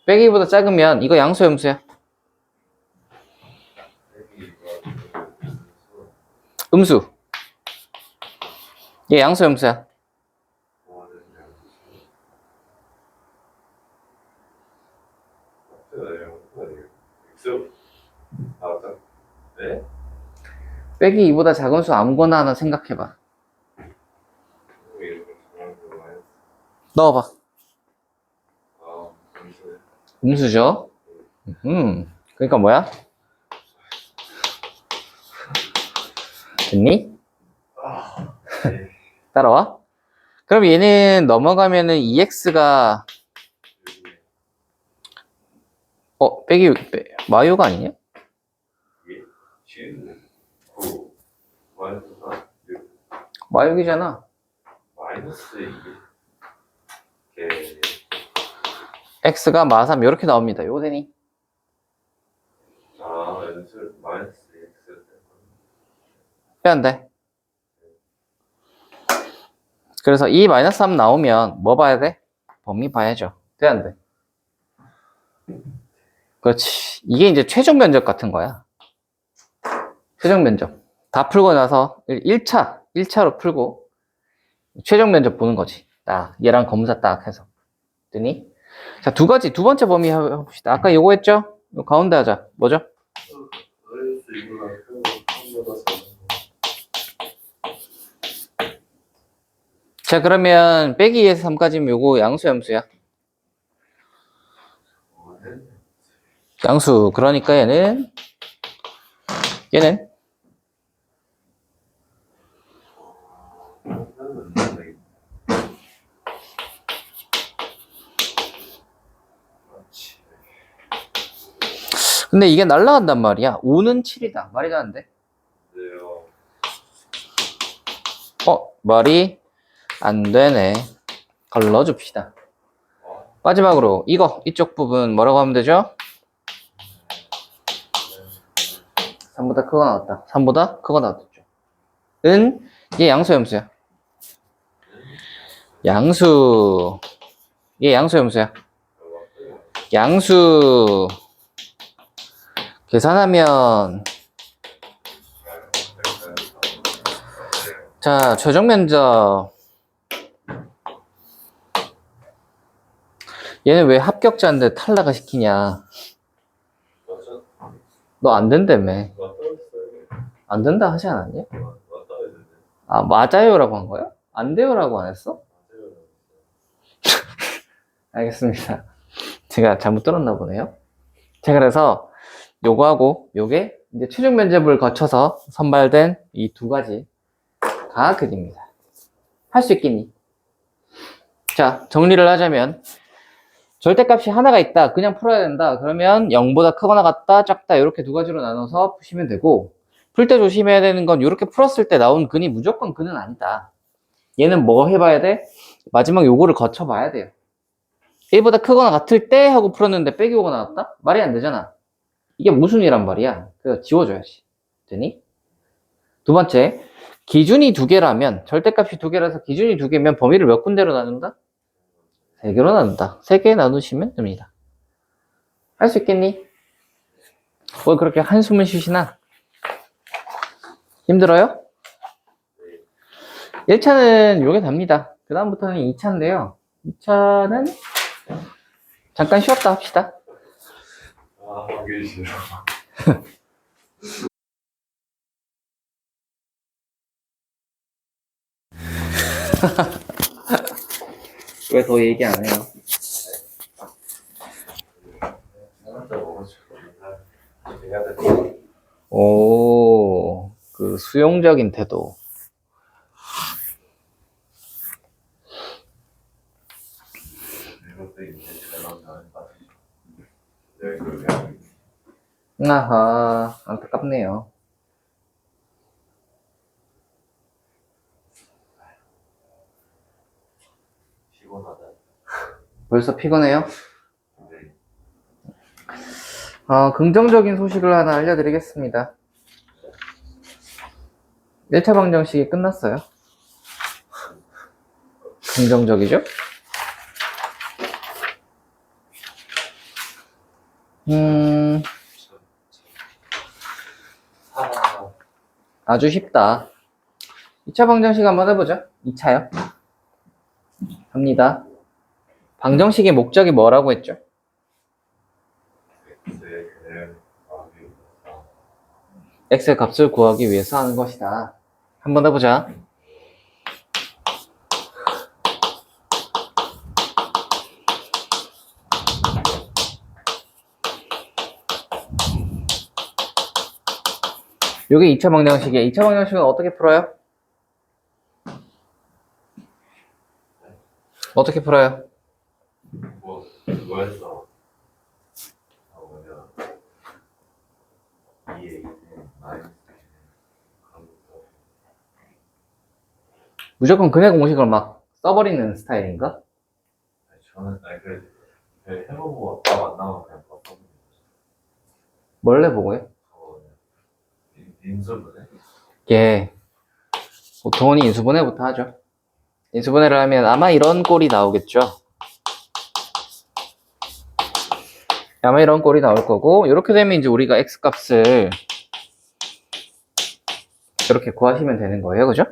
빼기보다 작으면 이거 양수 음수야? 음수. 얘 양수 음수야? 나왔다. 네? 빼기 2보다 작은 수 아무거나 하나 생각해봐. 이렇게 정하는 거 많이 넣어봐. 잠시만요. 음수죠? 그러니까 뭐야? 됐니? 네. 따라와? 그럼 얘는 넘어가면은 2x가 마요가 아니냐? 이게 7, 9, 마이너스 4, 6, 마요이잖아. 마이너스 이게 x가 마3 이렇게 나옵니다. 요거 되니? 연술 마이너스 x 빼면 돼. 그래서 이 마이너스 3 나오면 뭐 봐야 돼? 범위 봐야죠. 돼, 안 돼? 그렇지. 이게 이제 최종 면접 같은 거야. 최종 면접. 다 풀고 나서 1차로 풀고 최종 면접 보는 거지. 딱 얘랑 검사 딱 해서. 됐니? 자, 두 번째 범위 해봅시다. 아까 요거 했죠? 요 가운데 하자. 뭐죠? 마이너스 이거랑 큰거보다 자, 그러면 빼기 2에서 3까지면 요거 양수 함수야. 양수. 그러니까 얘는 근데 이게 날라간단 말이야. 5는 7이다. 말이 안 돼. 네요. 말이 안 되네. 걸러줍시다. 마지막으로 이쪽 부분 뭐라고 하면 되죠? 3보다 크거 나왔다. 3보다 크거 나왔죠. 얘 양수 함수야. 얘 양수 함수야. 양수 계산하면 자, 최종 면접 얘는 왜 합격자인데 탈락을 시키냐? 너 안 된다며. 안 된다 하지 않았냐? 아, 맞아요라고 한 거야? 안 돼요라고 안 했어? 알겠습니다. 제가 잘못 들었나 보네요. 자, 그래서 요거하고 요게 이제 최종 면접을 거쳐서 선발된 이 두 가지가 그립니다. 할 수 있겠니? 자, 정리를 하자면 절대값이 하나가 있다. 그냥 풀어야 된다. 그러면 0보다 크거나 같다, 작다 이렇게 두 가지로 나눠서 푸시면 되고 풀 때 조심해야 되는 건 이렇게 풀었을 때 나온 근이 무조건 근은 아니다. 얘는 뭐 해봐야 돼? 마지막 요거를 거쳐봐야 돼요. 1보다 크거나 같을 때 하고 풀었는데 빼기 5가 나왔다? 말이 안 되잖아. 이게 무슨 이란 말이야. 그래서 지워줘야지. 되니? 두 번째, 기준이 두 개라면 절대값이 두 개라서 기준이 두 개면 범위를 몇 군데로 나눈다? 세 개로 나눈다. 세 개 나누시면 됩니다. 할 수 있겠니? 뭘 그렇게 한숨을 쉬시나? 힘들어요? 1차는 요게 답니다. 그 다음부터는 2차인데요. 2차는 잠깐 쉬었다 합시다. 하기 싫어. 왜 더 얘기 안 해요? 오, 그 수용적인 태도. 아하, 안타깝네요. 피곤하다. 벌써 피곤해요? 네. 긍정적인 소식을 하나 알려드리겠습니다. 1차 방정식이 끝났어요. 긍정적이죠? 아주 쉽다. 2차 방정식 한번 해보죠. 2차요. 갑니다. 방정식의 목적이 뭐라고 했죠? x의 값을 구하기 위해서 하는 것이다. 한번 해보자. 요게 2차 방정식이에요. 2차 방정식은 어떻게 풀어요? 어떻게 풀어요? 뭐였어? 뭐냐? 2A 마이너스 무조건 근해 공식을 막 써버리는 스타일인가? 저는 그 해보고 답 안 나오면 그냥 바꿔보는 뭘 해보고요? 거. 인수분해? 예. 보통은 인수분해부터 하죠. 인수분해를 하면 아마 이런 꼴이 나오겠죠. 아마 이런 꼴이 나올 거고, 이렇게 되면 이제 우리가 x 값을 이렇게 구하시면 되는 거예요. 그죠?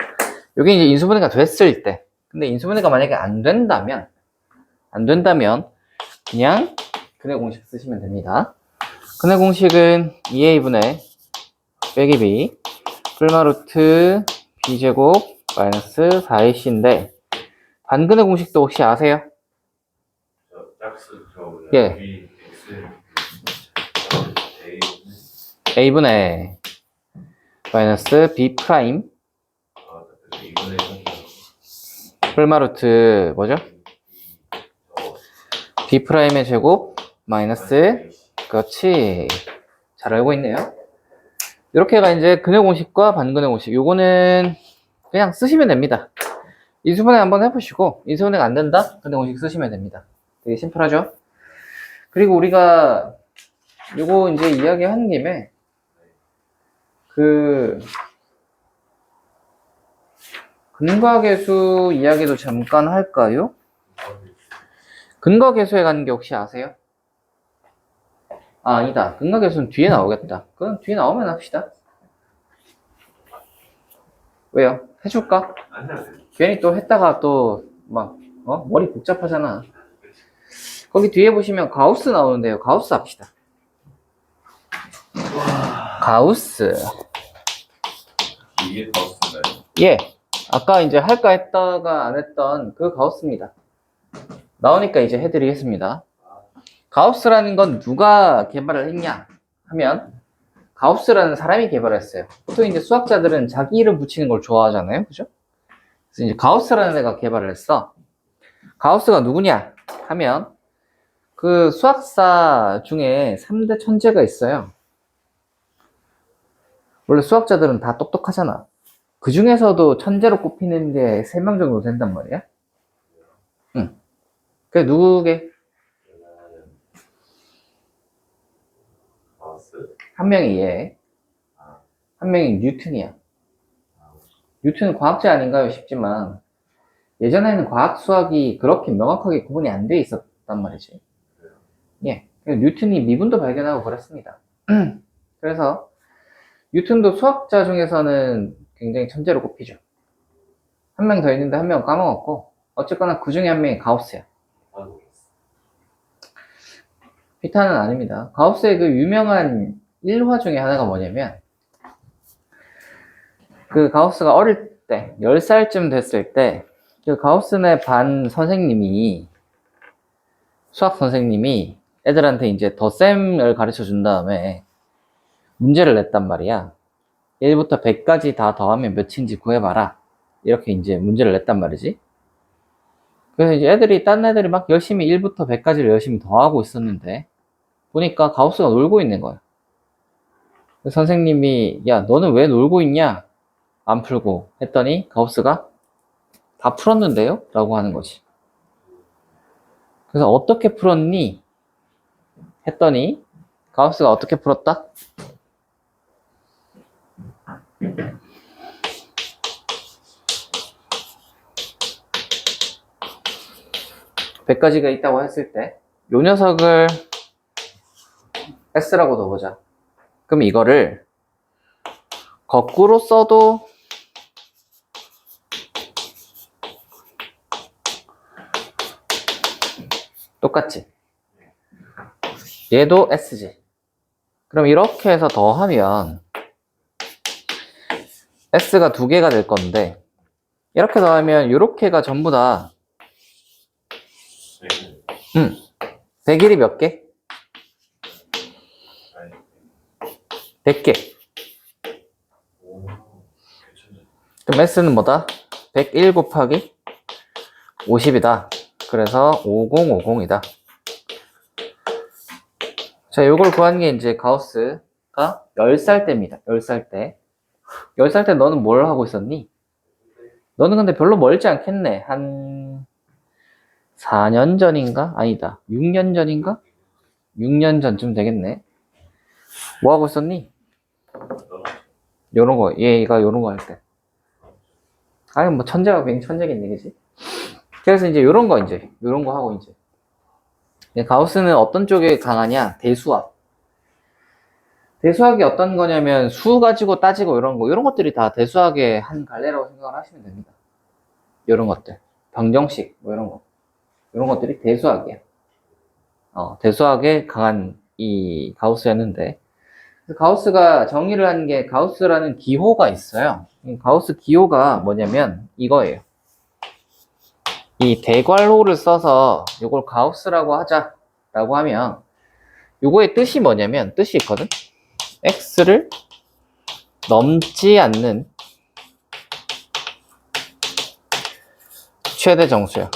여기 이제 인수분해가 됐을 때, 근데 인수분해가 만약에 안 된다면 그냥 근해 공식 쓰시면 됩니다. 근해 공식은 2a분의 빼기 b 풀마루트 b제곱 마이너스 4ac인데 반근해 공식도 혹시 아세요? 저 짝수 저 뭐냐? 예. B X a분의 마이너스 b 프라임 이번에 풀마루트 뭐죠? b 프라임의 제곱 마이너스 그렇지. 잘 알고 있네요. 이렇게가 이제 근해 공식과 반근해 공식. 요거는 그냥 쓰시면 됩니다. 인수분해 한번 해보시고 인수분해가 안 된다? 근해 공식 쓰시면 됩니다. 되게 심플하죠? 그리고 우리가 요거 이제 이야기하는 김에 그 근과계수 이야기도 잠깐 할까요? 근과계수에 가는 게 혹시 아세요? 아, 아니다. 근과계수는 뒤에 나오겠다. 그럼 뒤에 나오면 합시다. 왜요? 해줄까? 아니야. 괜히 또 했다가 또 막 머리 복잡하잖아. 거기 뒤에 보시면 가우스 나오는데요. 가우스 합시다. 가우스. 이게 가우스인가요? 예. 아까 이제 할까 했다가 안 했던 그 가우스입니다. 나오니까 이제 해드리겠습니다. 가우스라는 건 누가 개발을 했냐 하면 가우스라는 사람이 개발했어요. 보통 이제 수학자들은 자기 이름 붙이는 걸 좋아하잖아요. 그죠? 그래서 이제 가우스라는 애가 개발을 했어. 가우스가 누구냐 하면 그 수학사 중에 3대 천재가 있어요. 원래 수학자들은 다 똑똑하잖아. 그 중에서도 천재로 꼽히는 게 3명 정도 된단 말이야. 응. 그게 누구게? 가우스? 한 명이 얘, 한 명이 뉴턴이야. 뉴턴은 과학자 아닌가요? 싶지만 예전에는 과학 수학이 그렇게 명확하게 구분이 안 돼 있었단 말이지. 예. 뉴턴이 미분도 발견하고 그랬습니다. 그래서 뉴턴도 수학자 중에서는 굉장히 천재로 꼽히죠. 한 명 더 있는데 한 명 까먹었고 어쨌거나 그 중에 한 명이 가우스야. 피타는 아닙니다. 가우스의 그 유명한 일화 중에 하나가 뭐냐면 그 가우스가 어릴 때 10살쯤 됐을 때 그 가우스네 반 선생님이 수학 선생님이 애들한테 이제 덧셈을 가르쳐 준 다음에 문제를 냈단 말이야. 1부터 100까지 다 더하면 몇인지 구해봐라. 이렇게 이제 문제를 냈단 말이지. 그래서 이제 딴 애들이 막 열심히 1부터 100까지를 열심히 더하고 있었는데, 보니까 가우스가 놀고 있는 거야. 선생님이, 야, 너는 왜 놀고 있냐? 안 풀고. 했더니, 가우스가 다 풀었는데요? 라고 하는 거지. 그래서 어떻게 풀었니? 했더니, 가우스가 어떻게 풀었다? 100가지가 있다고 했을 때, 요 녀석을 S라고 넣어보자. 그럼 이거를 거꾸로 써도 똑같지? 얘도 S지. 그럼 이렇게 해서 더하면 S가 2개가 될 건데, 이렇게 더하면 이렇게가 전부 다 100일이 몇 개? 100개. 그럼 S는 뭐다? 101 곱하기 50이다. 그래서 5050이다. 자, 요걸 구한 게 이제 가우스가 10살 때입니다. 10살 때. 10살 때 너는 뭘 하고 있었니? 너는 근데 별로 멀지 않겠네. 한 4년 전인가? 아니다. 6년 전인가? 6년 전쯤 되겠네. 뭐 하고 있었니? 요런 거, 얘가 요런 거 할 때. 아니, 뭐, 천재가 그냥 천재겠네, 그지? 그래서 이제 요런 거, 이제, 요런 거 하고, 이제. 가우스는 어떤 쪽에 강하냐? 대수학. 대수학이 어떤 거냐면, 수 가지고 따지고 이런 거, 이런 것들이 다 대수학의 한 갈래라고 생각을 하시면 됩니다. 요런 것들. 방정식, 뭐 이런 거. 이런 것들이 대수학이야. 대수학에 강한 이 가우스였는데, 그래서 가우스가 정의를 한 게 가우스라는 기호가 있어요. 이 가우스 기호가 뭐냐면 이거예요. 이 대괄호를 써서 이걸 가우스라고 하자라고 하면 요거의 뜻이 뭐냐면 뜻이 있거든. x를 넘지 않는 최대 정수야.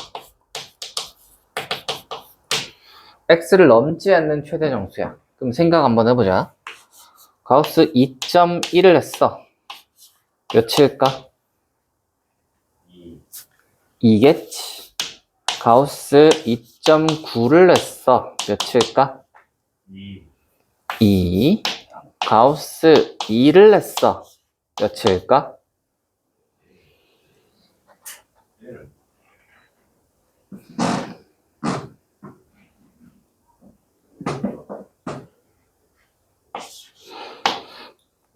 x를 넘지 않는 최대 정수야. 그럼 생각 한번 해보자. 가우스 2.1을 했어. 몇일까? 2겠지. 가우스 2.9를 했어. 몇일까? 2. 가우스 2를 했어. 몇일까?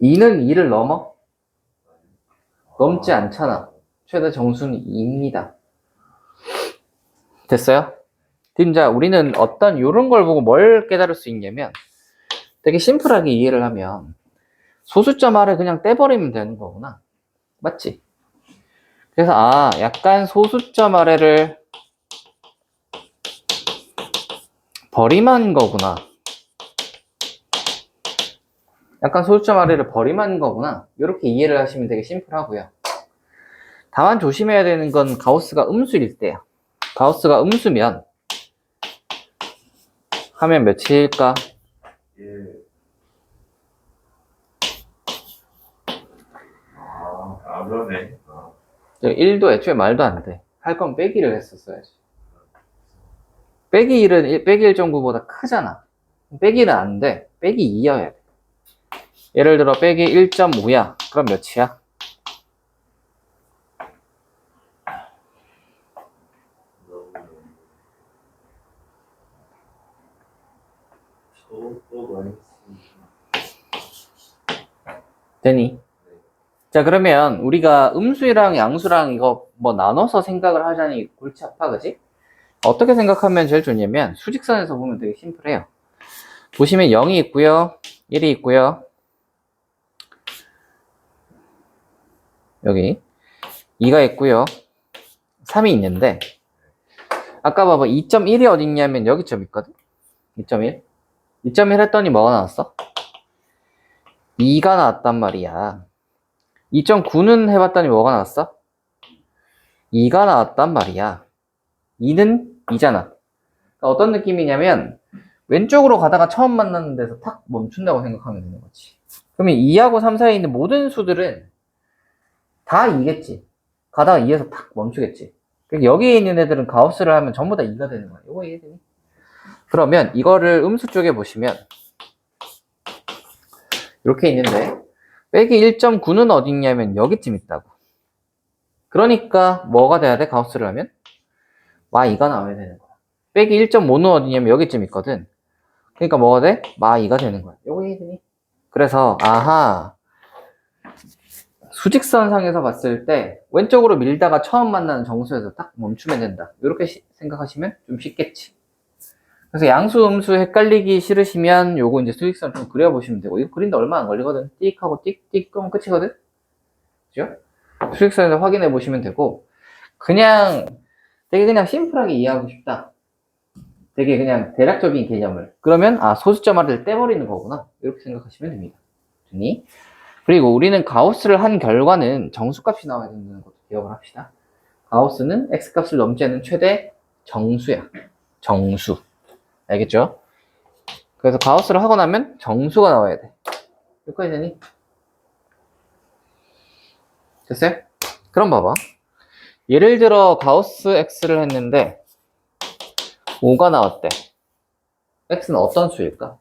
2는 2를 넘어? 넘지 않잖아. 최대 정수는 2입니다. 됐어요? 자, 우리는 어떤 요런 걸 보고 뭘 깨달을 수 있냐면 되게 심플하게 이해를 하면 소수점 R을 그냥 떼버리면 되는 거구나. 맞지? 그래서 약간 소수점 R을 버림한 거구나. 약간 소수점 R을 버림한 거구나. 이렇게 이해를 하시면 되게 심플하고요. 다만 조심해야 되는 건 가우스가 음수일 때야. 가우스가 음수면 하면 몇일까? 그러네. 1도 애초에 말도 안 돼. 할 건 빼기를 했었어야지. 빼기 1은 빼기 1.9보다 크잖아. 빼기 1은 안 돼. 빼기 2여야 돼. 예를 들어 빼기 1.5야. 그럼 몇이야? 되니? 자, 그러면 우리가 음수랑 양수랑 이거 뭐 나눠서 생각을 하자니 골치 아파, 그지? 어떻게 생각하면 제일 좋냐면 수직선에서 보면 되게 심플해요. 보시면 0이 있고요. 1이 있고요. 여기 2가 있고요. 3이 있는데 아까 봐봐 2.1이 어디 있냐면 여기쯤 있거든. 2.1 2.1 했더니 뭐가 나왔어? 2가 나왔단 말이야. 2.9는 해봤더니 뭐가 나왔어? 2가 나왔단 말이야. 2는 2잖아. 그러니까 어떤 느낌이냐면 왼쪽으로 가다가 처음 만나는 데서 탁 멈춘다고 생각하면 되는 거지. 그러면 2하고 3 사이에 있는 모든 수들은 다 2겠지. 가다가 2에서 탁 멈추겠지. 그러니까 여기에 있는 애들은 가우스를 하면 전부 다 2가 되는 거야. 이거 이해되니? 그러면 이거를 음수 쪽에 보시면 이렇게 있는데 빼기 1.9는 어디 있냐면 여기쯤 있다고. 그러니까 뭐가 돼야 돼? 가우스를 하면? 마2가 나와야 되는 거야. 빼기 1.5는 어디냐면 여기쯤 있거든. 그러니까 뭐가 돼? 마2가 되는 거야. 요거 이해되니? 그래서 수직선상에서 봤을 때 왼쪽으로 밀다가 처음 만나는 정수에서 딱 멈추면 된다. 이렇게 생각하시면 좀 쉽겠지. 그래서 양수, 음수 헷갈리기 싫으시면 요거 이제 수직선 좀 그려보시면 되고, 이거 그린데 얼마 안 걸리거든. 띡 하고 띡띡 끄면 끝이거든. 그죠? 수직선에서 확인해 보시면 되고, 되게 그냥 심플하게 이해하고 싶다. 되게 그냥 대략적인 개념을. 그러면 소수점 R을 떼버리는 거구나. 이렇게 생각하시면 됩니다. 그리고 우리는 가우스를 한 결과는 정수값이 나와야 된다는 것도 기억을 합시다. 가우스는 x값을 넘지 않는 최대 정수야. 정수. 알겠죠? 그래서 가우스를 하고 나면 정수가 나와야 돼. 여기까지 되니? 됐어요? 그럼 봐봐. 예를 들어 가우스 X를 했는데 5가 나왔대. X는 어떤 수일까?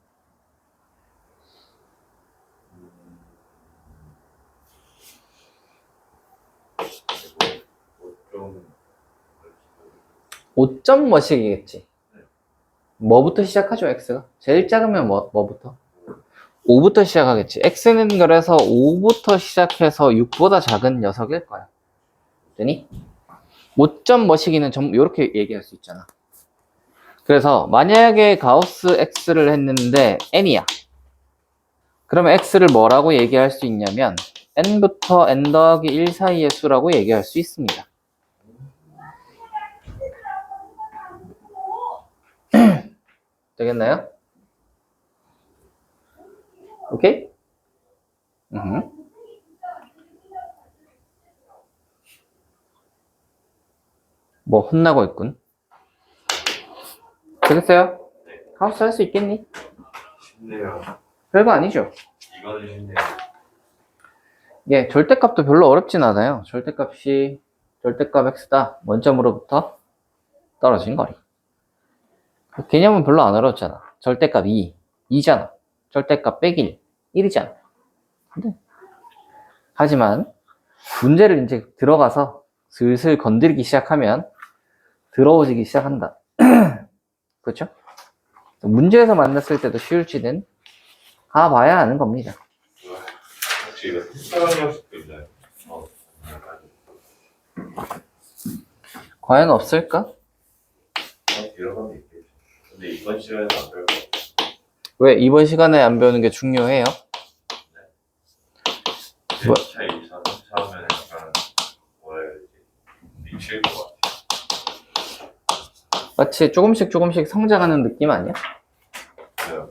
좀 5점 뭐씩이겠지. 뭐부터 시작하죠, X가? 제일 작으면 뭐부터? 5부터 시작하겠지. X는 그래서 5부터 시작해서 6보다 작은 녀석일 거야. 되니? 5점 뭐시기는 이렇게 얘기할 수 있잖아. 그래서 만약에 가우스 X를 했는데 N이야. 그러면 X를 뭐라고 얘기할 수 있냐면 N부터 N 더하기 1 사이의 수라고 얘기할 수 있습니다. 되겠나요? 오케이? 뭐 혼나고 있군. 되겠어요? 가우스 할 수 있겠니? 쉽네요. 별거 아니죠. 이거는 쉽네요. 예, 절대값도 별로 어렵진 않아요. 절대값 X다. 원점으로부터 떨어진 거리. 개념은 별로 안 어렵잖아. 절대값 2잖아. 절대값 빼기 1이잖아. 근데 하지만 문제를 이제 들어가서 슬슬 건드리기 시작하면 더러워지기 시작한다. 그렇죠? 문제에서 만났을 때도 쉬울지는 가봐야 아는 겁니다. 혹시 이거 특별한 형식도 있나요? 과연 없을까? 이런 건 있겠죠. 근데 이번 시간에는 안 배울 것 같아요. 왜 이번 시간에 안 배우는 게 중요해요? 뭐? 1차, 2차, 3차 하면 약간 뭐라 해야 되지? 미칠 것 같아요. 마치 조금씩 성장하는 느낌 아니야? 그래요.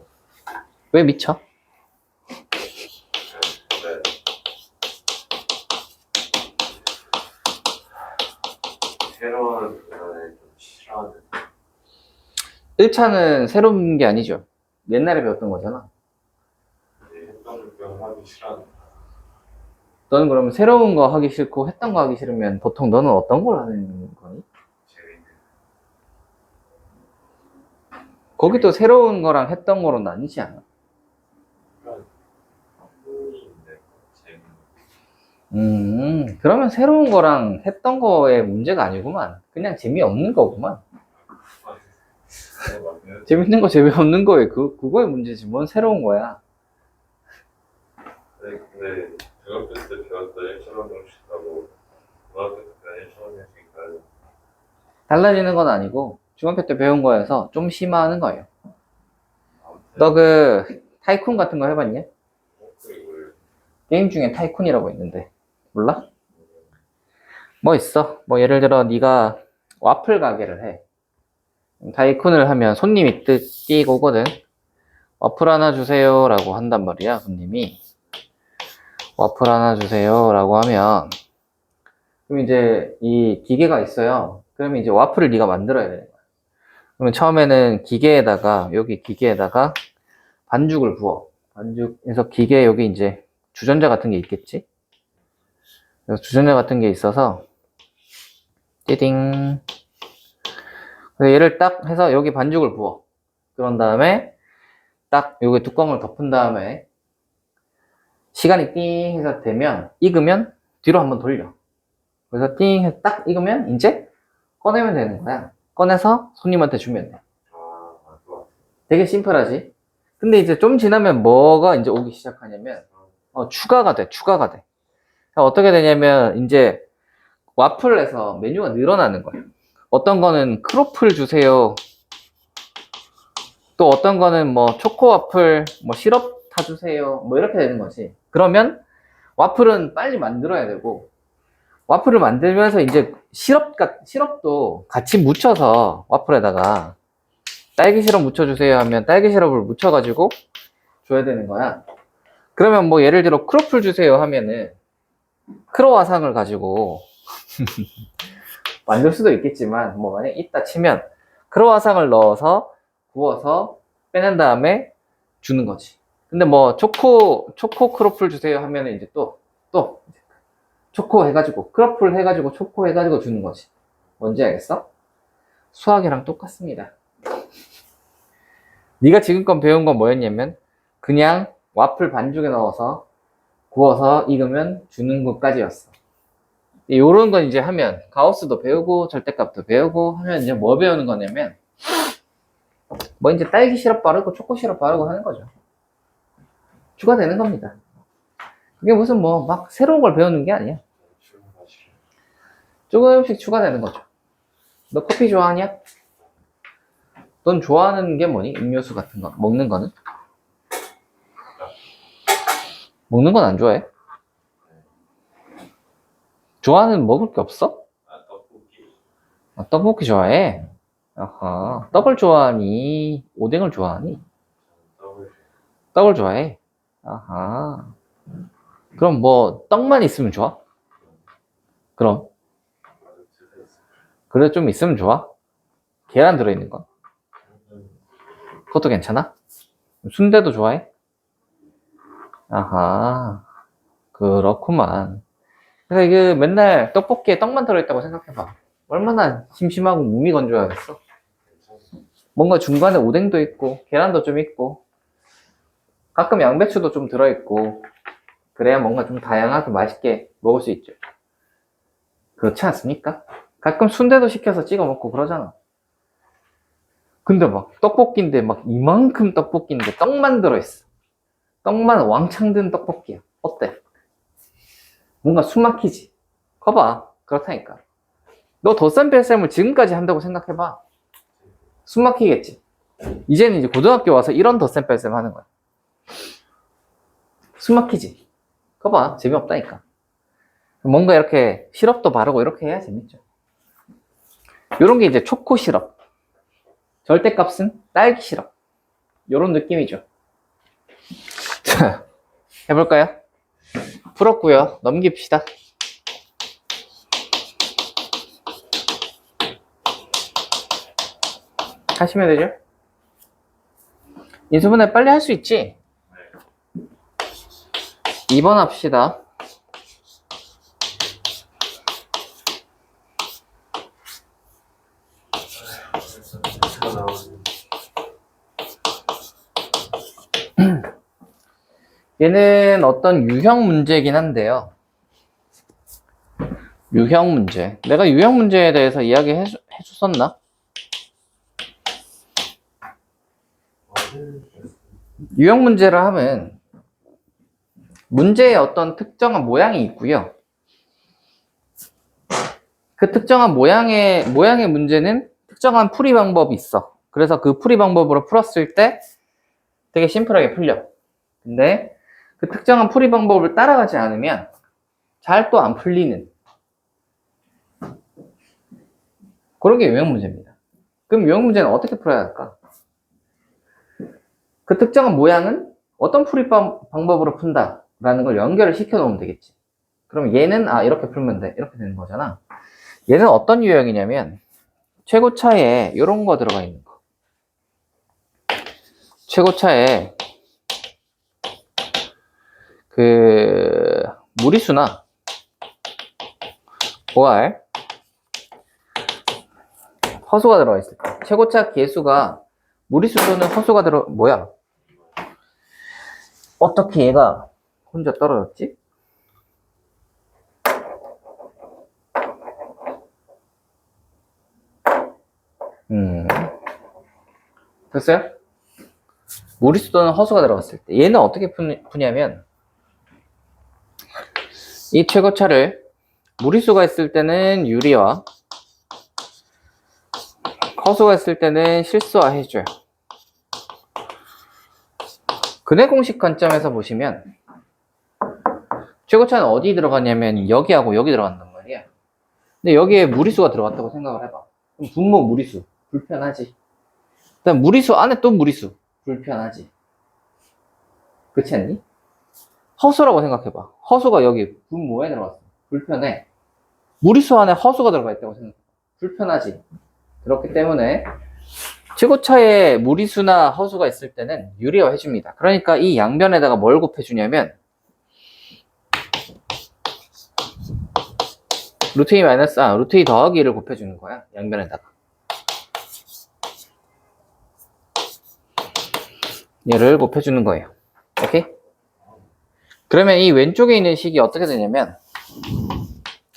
왜 미쳐? 네. 새로운 그거를 좀 싫어하는. 1차는 새로운 게 아니죠. 옛날에 배웠던 거잖아. 했던 걸 하기 싫어하는. 너는 그러면 새로운 거 하기 싫고 했던 거 하기 싫으면 보통 너는 어떤 걸 하는 거니? 재밌는. 거기도 새로운 거랑 했던 거로 나뉘지 않아? 흥미인데 재밌는. 그러면 새로운 거랑 했던 거의 문제가 아니구만. 그냥 재미없는 거구만. 네, 맞아요. 재밌는 거, 재미없는 거에 그거의 문제지. 뭔 새로운 거야. 네, 근데 중학교 때 배웠던 1차원 형식하고 고등학교 때 배운 1차원 형식이 달라지는 건 아니고, 중학교 때 배운 거여서 좀 심화하는 거예요. 아무튼 너 그, 타이쿤 같은 거 해봤냐? 그리고 게임 중에 타이쿤이라고 있는데, 몰라? 뭐 있어? 뭐 예를 들어, 네가 와플 가게를 해. 타이쿤을 하면 손님이 뛰고 오거든. 와플 하나 주세요 라고 한단 말이야, 손님이. 와플 하나 주세요 라고 하면, 그럼 이제 이 기계가 있어요. 그러면 이제 와플을 네가 만들어야 되는 거야. 그러면 처음에는 기계에다가, 여기 기계에다가 반죽을 부어. 반죽에서 기계에 여기 이제 주전자 같은 게 있겠지? 그래서 주전자 같은 게 있어서, 띠딩. 그래서 얘를 딱 해서 여기 반죽을 부어. 그런 다음에 딱 여기 뚜껑을 덮은 다음에 시간이 띵 해서 되면 익으면 뒤로 한번 돌려. 그래서 띵 해서 딱 익으면 이제 꺼내면 되는 거야. 꺼내서 손님한테 주면 돼. 좋아. 되게 심플하지? 근데 이제 좀 지나면 뭐가 이제 오기 시작하냐면 추가가 돼. 그러니까 어떻게 되냐면 이제 와플에서 메뉴가 늘어나는 거야. 어떤 거는 크로플 주세요. 또 어떤 거는 뭐 초코 와플, 뭐 시럽 타주세요. 뭐 이렇게 되는 거지. 그러면 와플은 빨리 만들어야 되고, 와플을 만들면서 이제 시럽도 같이 묻혀서 와플에다가 딸기 시럽 묻혀주세요 하면 딸기 시럽을 묻혀가지고 줘야 되는 거야. 그러면 뭐 예를 들어 크로플 주세요 하면은 크로와상을 가지고 만들 수도 있겠지만 뭐 만약 있다 치면 크로와상을 넣어서 구워서 빼낸 다음에 주는 거지. 근데 뭐 초코 크로플 주세요 하면 이제 또 초코 해가지고 크로플 해가지고 초코 해가지고 주는 거지. 뭔지 알겠어? 수학이랑 똑같습니다. 네가 지금껏 배운 건 뭐였냐면 그냥 와플 반죽에 넣어서 구워서 익으면 주는 것까지였어. 요런 건 이제 하면 가우스도 배우고 절대값도 배우고 하면 이제 뭐 배우는 거냐면 뭐 이제 딸기 시럽 바르고 초코 시럽 바르고 하는 거죠. 추가되는 겁니다. 그게 무슨 뭐 막 새로운 걸 배우는 게 아니야. 조금씩 추가되는 거죠. 너 커피 좋아하냐? 넌 좋아하는 게 뭐니? 음료수 같은 거 먹는 거는? 먹는 건 안 좋아해? 좋아하는 먹을 게 없어? 떡볶이. 아, 떡볶이 좋아해? 아하, 떡을 좋아하니? 오뎅을 좋아하니? 떡을 떡을 좋아해? 아하. 그럼 뭐, 떡만 있으면 좋아? 그럼. 그래, 좀 있으면 좋아? 계란 들어있는 거? 그것도 괜찮아? 순대도 좋아해? 아하. 그렇구만. 그래서 이게 맨날 떡볶이에 떡만 들어있다고 생각해봐. 얼마나 심심하고 몸이 건조하겠어? 뭔가 중간에 오뎅도 있고, 계란도 좀 있고, 가끔 양배추도 좀 들어있고, 그래야 뭔가 좀 다양하게 맛있게 먹을 수 있죠. 그렇지 않습니까? 가끔 순대도 시켜서 찍어 먹고 그러잖아. 근데 막 떡볶이인데 막 이만큼 떡볶이인데 떡만 들어있어. 떡만 왕창 든 떡볶이야. 어때? 뭔가 숨 막히지? 거봐. 그렇다니까. 너 덧셈 뺄셈을 지금까지 한다고 생각해봐. 숨 막히겠지? 이제는 이제 고등학교 와서 이런 덧셈 뺄셈 하는 거야. 숨 막히지? 거봐. 재미없다니까. 뭔가 이렇게 시럽도 바르고 이렇게 해야 재밌죠. 요런 게 이제 초코 시럽. 절대값은 딸기 시럽. 요런 느낌이죠. 자, 해볼까요? 풀었고요. 넘깁시다. 하시면 되죠? 인수분해 빨리 할 수 있지? 2번 합시다. 얘는 어떤 유형 문제이긴 한데요. 유형 문제. 내가 유형 문제에 대해서 이야기해줬었나? 유형 문제라 하면 문제에 어떤 특정한 모양이 있고요. 그 특정한 모양의 문제는 특정한 풀이 방법이 있어. 그래서 그 풀이 방법으로 풀었을 때 되게 심플하게 풀려. 근데 그 특정한 풀이 방법을 따라가지 않으면 잘 또 안 풀리는 그런 게 유형 문제입니다. 그럼 유형 문제는 어떻게 풀어야 할까? 그 특정한 모양은 어떤 풀이 방법으로 푼다라는 걸 연결을 시켜 놓으면 되겠지. 그럼 얘는 이렇게 풀면 돼. 이렇게 되는 거잖아. 얘는 어떤 유형이냐면 최고차에 이런 거 들어가 있는 거. 최고차에 그 무리수나 OR 허수가 들어가 있을 때 최고차 개수가 무리수 또는 허수가 뭐야? 어떻게 얘가 혼자 떨어졌지? 됐어요? 무리수 또는 허수가 들어갔을 때 얘는 어떻게 푸냐면 이 최고차를 무리수가 있을 때는 유리화, 허수가 있을 때는 실수화 해줘요. 근해 공식 관점에서 보시면 최고차는 어디 들어가냐면 여기하고 여기 들어간단 말이야. 근데 여기에 무리수가 들어갔다고 생각을 해봐. 그럼 분모 무리수 불편하지. 그다음 무리수 안에 또 무리수 불편하지. 그렇지 않니? 허수라고 생각해봐. 허수가 여기 분모에 들어갔어. 불편해. 무리수 안에 허수가 들어가 있다고 생각해. 불편하지. 그렇기 때문에 최고차에 무리수나 허수가 있을 때는 유리화해줍니다. 그러니까 이 양변에다가 뭘 곱해주냐면 루트 2 마이너스 루트 2 더하기 1을 곱해주는 거야. 양변에다가. 얘를 곱해주는 거예요. 오케이? 그러면 이 왼쪽에 있는 식이 어떻게 되냐면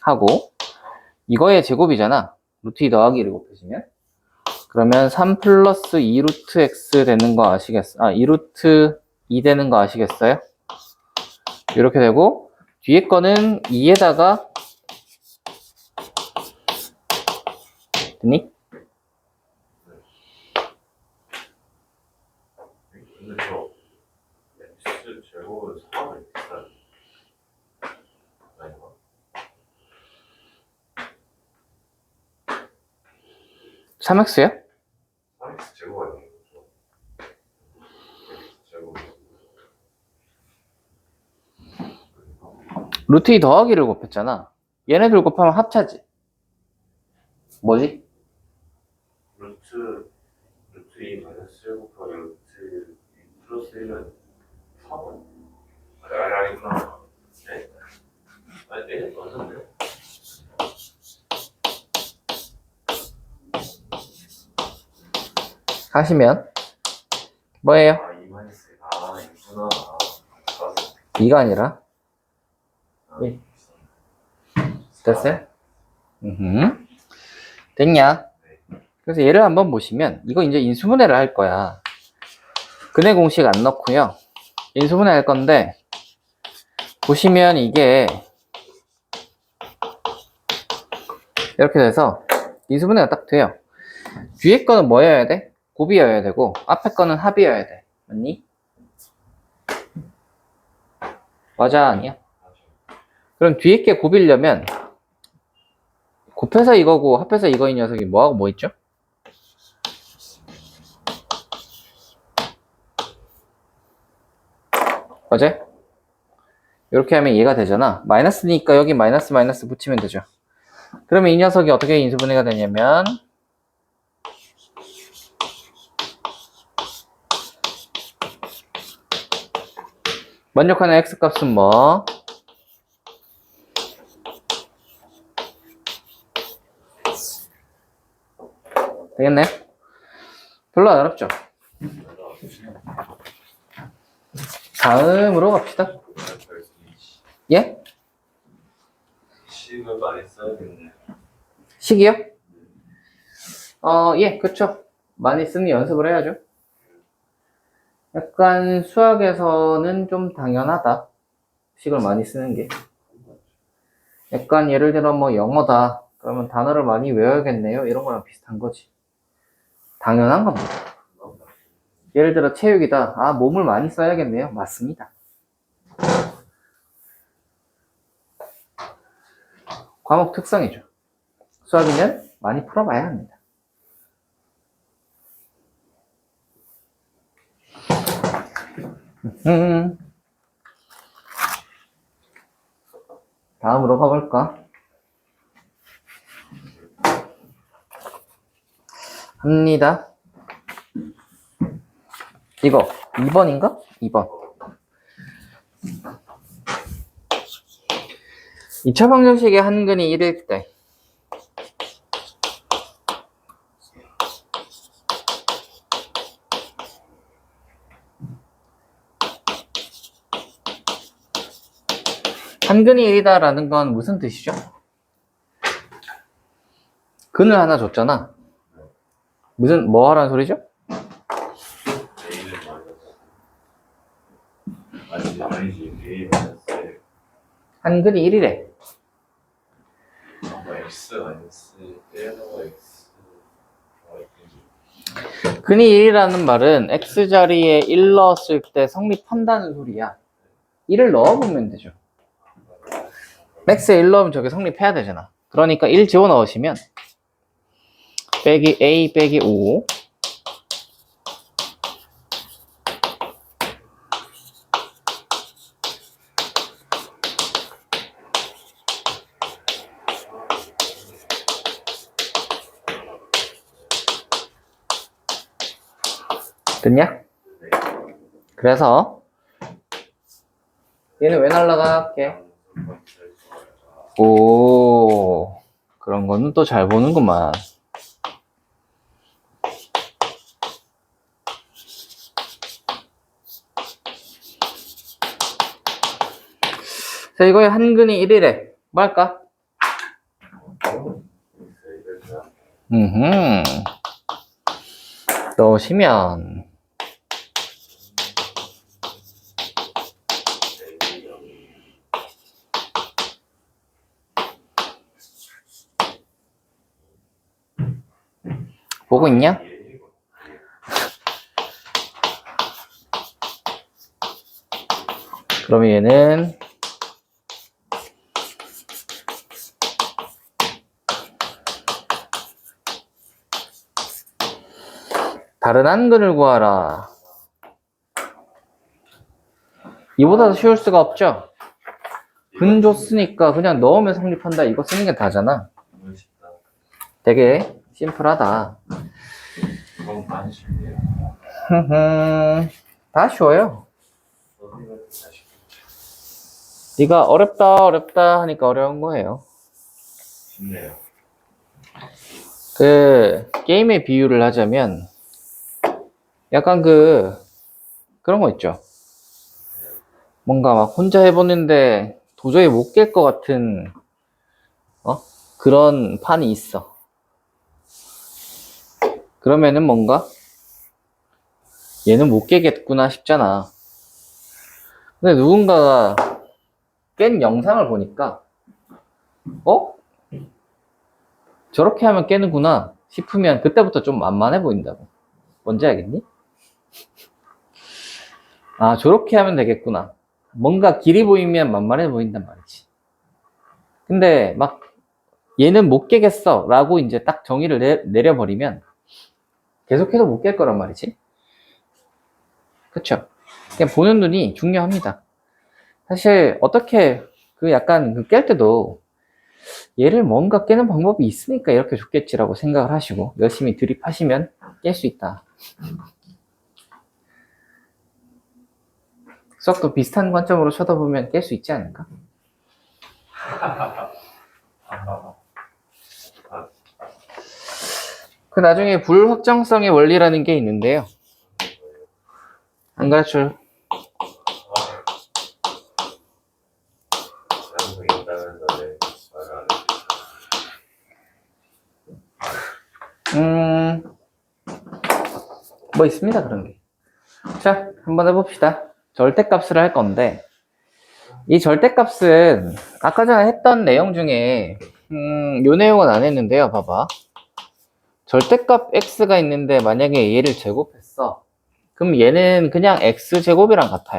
하고 이거의 제곱이잖아. 루트 2 더하기 1을 곱해주면 그러면 3 플러스 2 루트 x 되는 거 아시겠어요? 2 루트 2 되는 거 아시겠어요? 이렇게 되고 뒤에 거는 2에다가 됐니? 근데 저 x 제곱은 4가 비슷한 아닌가? 3x요? 3x 제곱 아니에요? x 제곱 루트 2 더하기를 곱했잖아. 얘네들 곱하면 합차지. 뭐지? 루트 2 마이너스 제곱하기 루트 2 플러스 1은 4번? 아니구나. 네? 아니, 네? 맞았네요. 하시면 뭐예요? 2 마이너스 이구나. 2가 아니라 1. 됐어요? 됐냐? 그래서 얘를 한번 보시면 이거 이제 인수분해를 할 거야. 근해 공식 안 넣고요. 인수분해 할 건데 보시면 이게 이렇게 돼서 인수분해가 딱 돼요. 뒤에 거는 뭐여야 돼? 곱이어야 되고 앞에 거는 합이어야 돼. 맞니? 맞아 아니야? 그럼 뒤에 게 곱이려면 곱해서 이거고 합해서 이거인 녀석이 뭐하고 뭐 있죠? 맞아요? 이렇게 하면 얘가 되잖아. 마이너스니까 여기 마이너스 마이너스 붙이면 되죠. 그러면 이 녀석이 어떻게 인수분해가 되냐면 만족하는 x값은 뭐? 되겠네? 별로 안 어렵죠? 다음으로 갑시다. 예? 식을 많이 써야겠네. 식이요? 예, 그쵸. 많이 쓰는 연습을 해야죠. 약간 수학에서는 좀 당연하다. 식을 많이 쓰는 게. 약간 예를 들어 뭐 영어다. 그러면 단어를 많이 외워야겠네요. 이런 거랑 비슷한 거지. 당연한 겁니다. 예를 들어 체육이다. 몸을 많이 써야겠네요. 맞습니다. 과목 특성이죠. 수학이면 많이 풀어봐야 합니다. 다음으로 가볼까? 합니다. 이거 2번인가? 2번. 2차 방정식의 한근이 1일 때 한근이 1이다 라는 건 무슨 뜻이죠? 근을 하나 줬잖아. 뭐 하라는 소리죠? 아니지. A 마이너스 한근이 1이래. x 마이너스 1로 x 근이 1이라는 말은 x자리에 1 넣었을 때 성립한다는 소리야. 1을 넣어보면 되죠. x에 1 넣으면 저게 성립해야 되잖아. 그러니까 1 집어넣으시면 빼기 a 빼기 5 됐냐? 그래서 얘는 왜 날라가? 할게. 오, 그런 거는 또 잘 보는구만. 자, 이거의 한근이 1이래. 뭐 할까? 넣으시면 보고 있냐? 그러면 얘는 다른 한근을 구하라. 이보다 더 쉬울 수가 없죠? 근 줬으니까 그냥 넣으면 성립한다. 이거 쓰는 게 다잖아. 되게 심플하다. 너무 많이 쉽네요. 다 쉬워요. 선생님한테 다시 네가 어렵다 하니까 어려운 거예요. 쉽네요. 그 게임의 비유를 하자면 약간 그런 거 있죠. 뭔가 막 혼자 해보는데 도저히 못 깰 것 같은 그런 판이 있어. 그러면은 뭔가 얘는 못 깨겠구나 싶잖아. 근데 누군가가 깬 영상을 보니까 저렇게 하면 깨는구나 싶으면 그때부터 좀 만만해 보인다고. 뭔지 알겠니? 아, 저렇게 하면 되겠구나. 뭔가 길이 보이면 만만해 보인단 말이지. 근데 막 얘는 못 깨겠어 라고 이제 딱 정의를 내려버리면 계속해서 못 깰 거란 말이지. 그쵸? 그냥 보는 눈이 중요합니다. 사실 어떻게 약간 깰 때도 얘를 뭔가 깨는 방법이 있으니까 이렇게 줬겠지라고 생각을 하시고 열심히 드립하시면 깰 수 있다. 수학도 비슷한 관점으로 쳐다보면 깰 수 있지 않을까? 그 나중에 불확정성의 원리라는 게 있는데요. 안 가르쳐요. 가능성이 있다면서 왜 말을 안 해주세요? 뭐 있습니다, 그런 게. 자, 한번 해봅시다. 절대값을 할 건데, 이 절대값은 아까 전에 했던 내용 중에, 요 내용은 안 했는데요, 봐봐. 절대값 x가 있는데, 만약에 얘를 제곱했어. 그럼 얘는 그냥 x제곱이랑 같아요.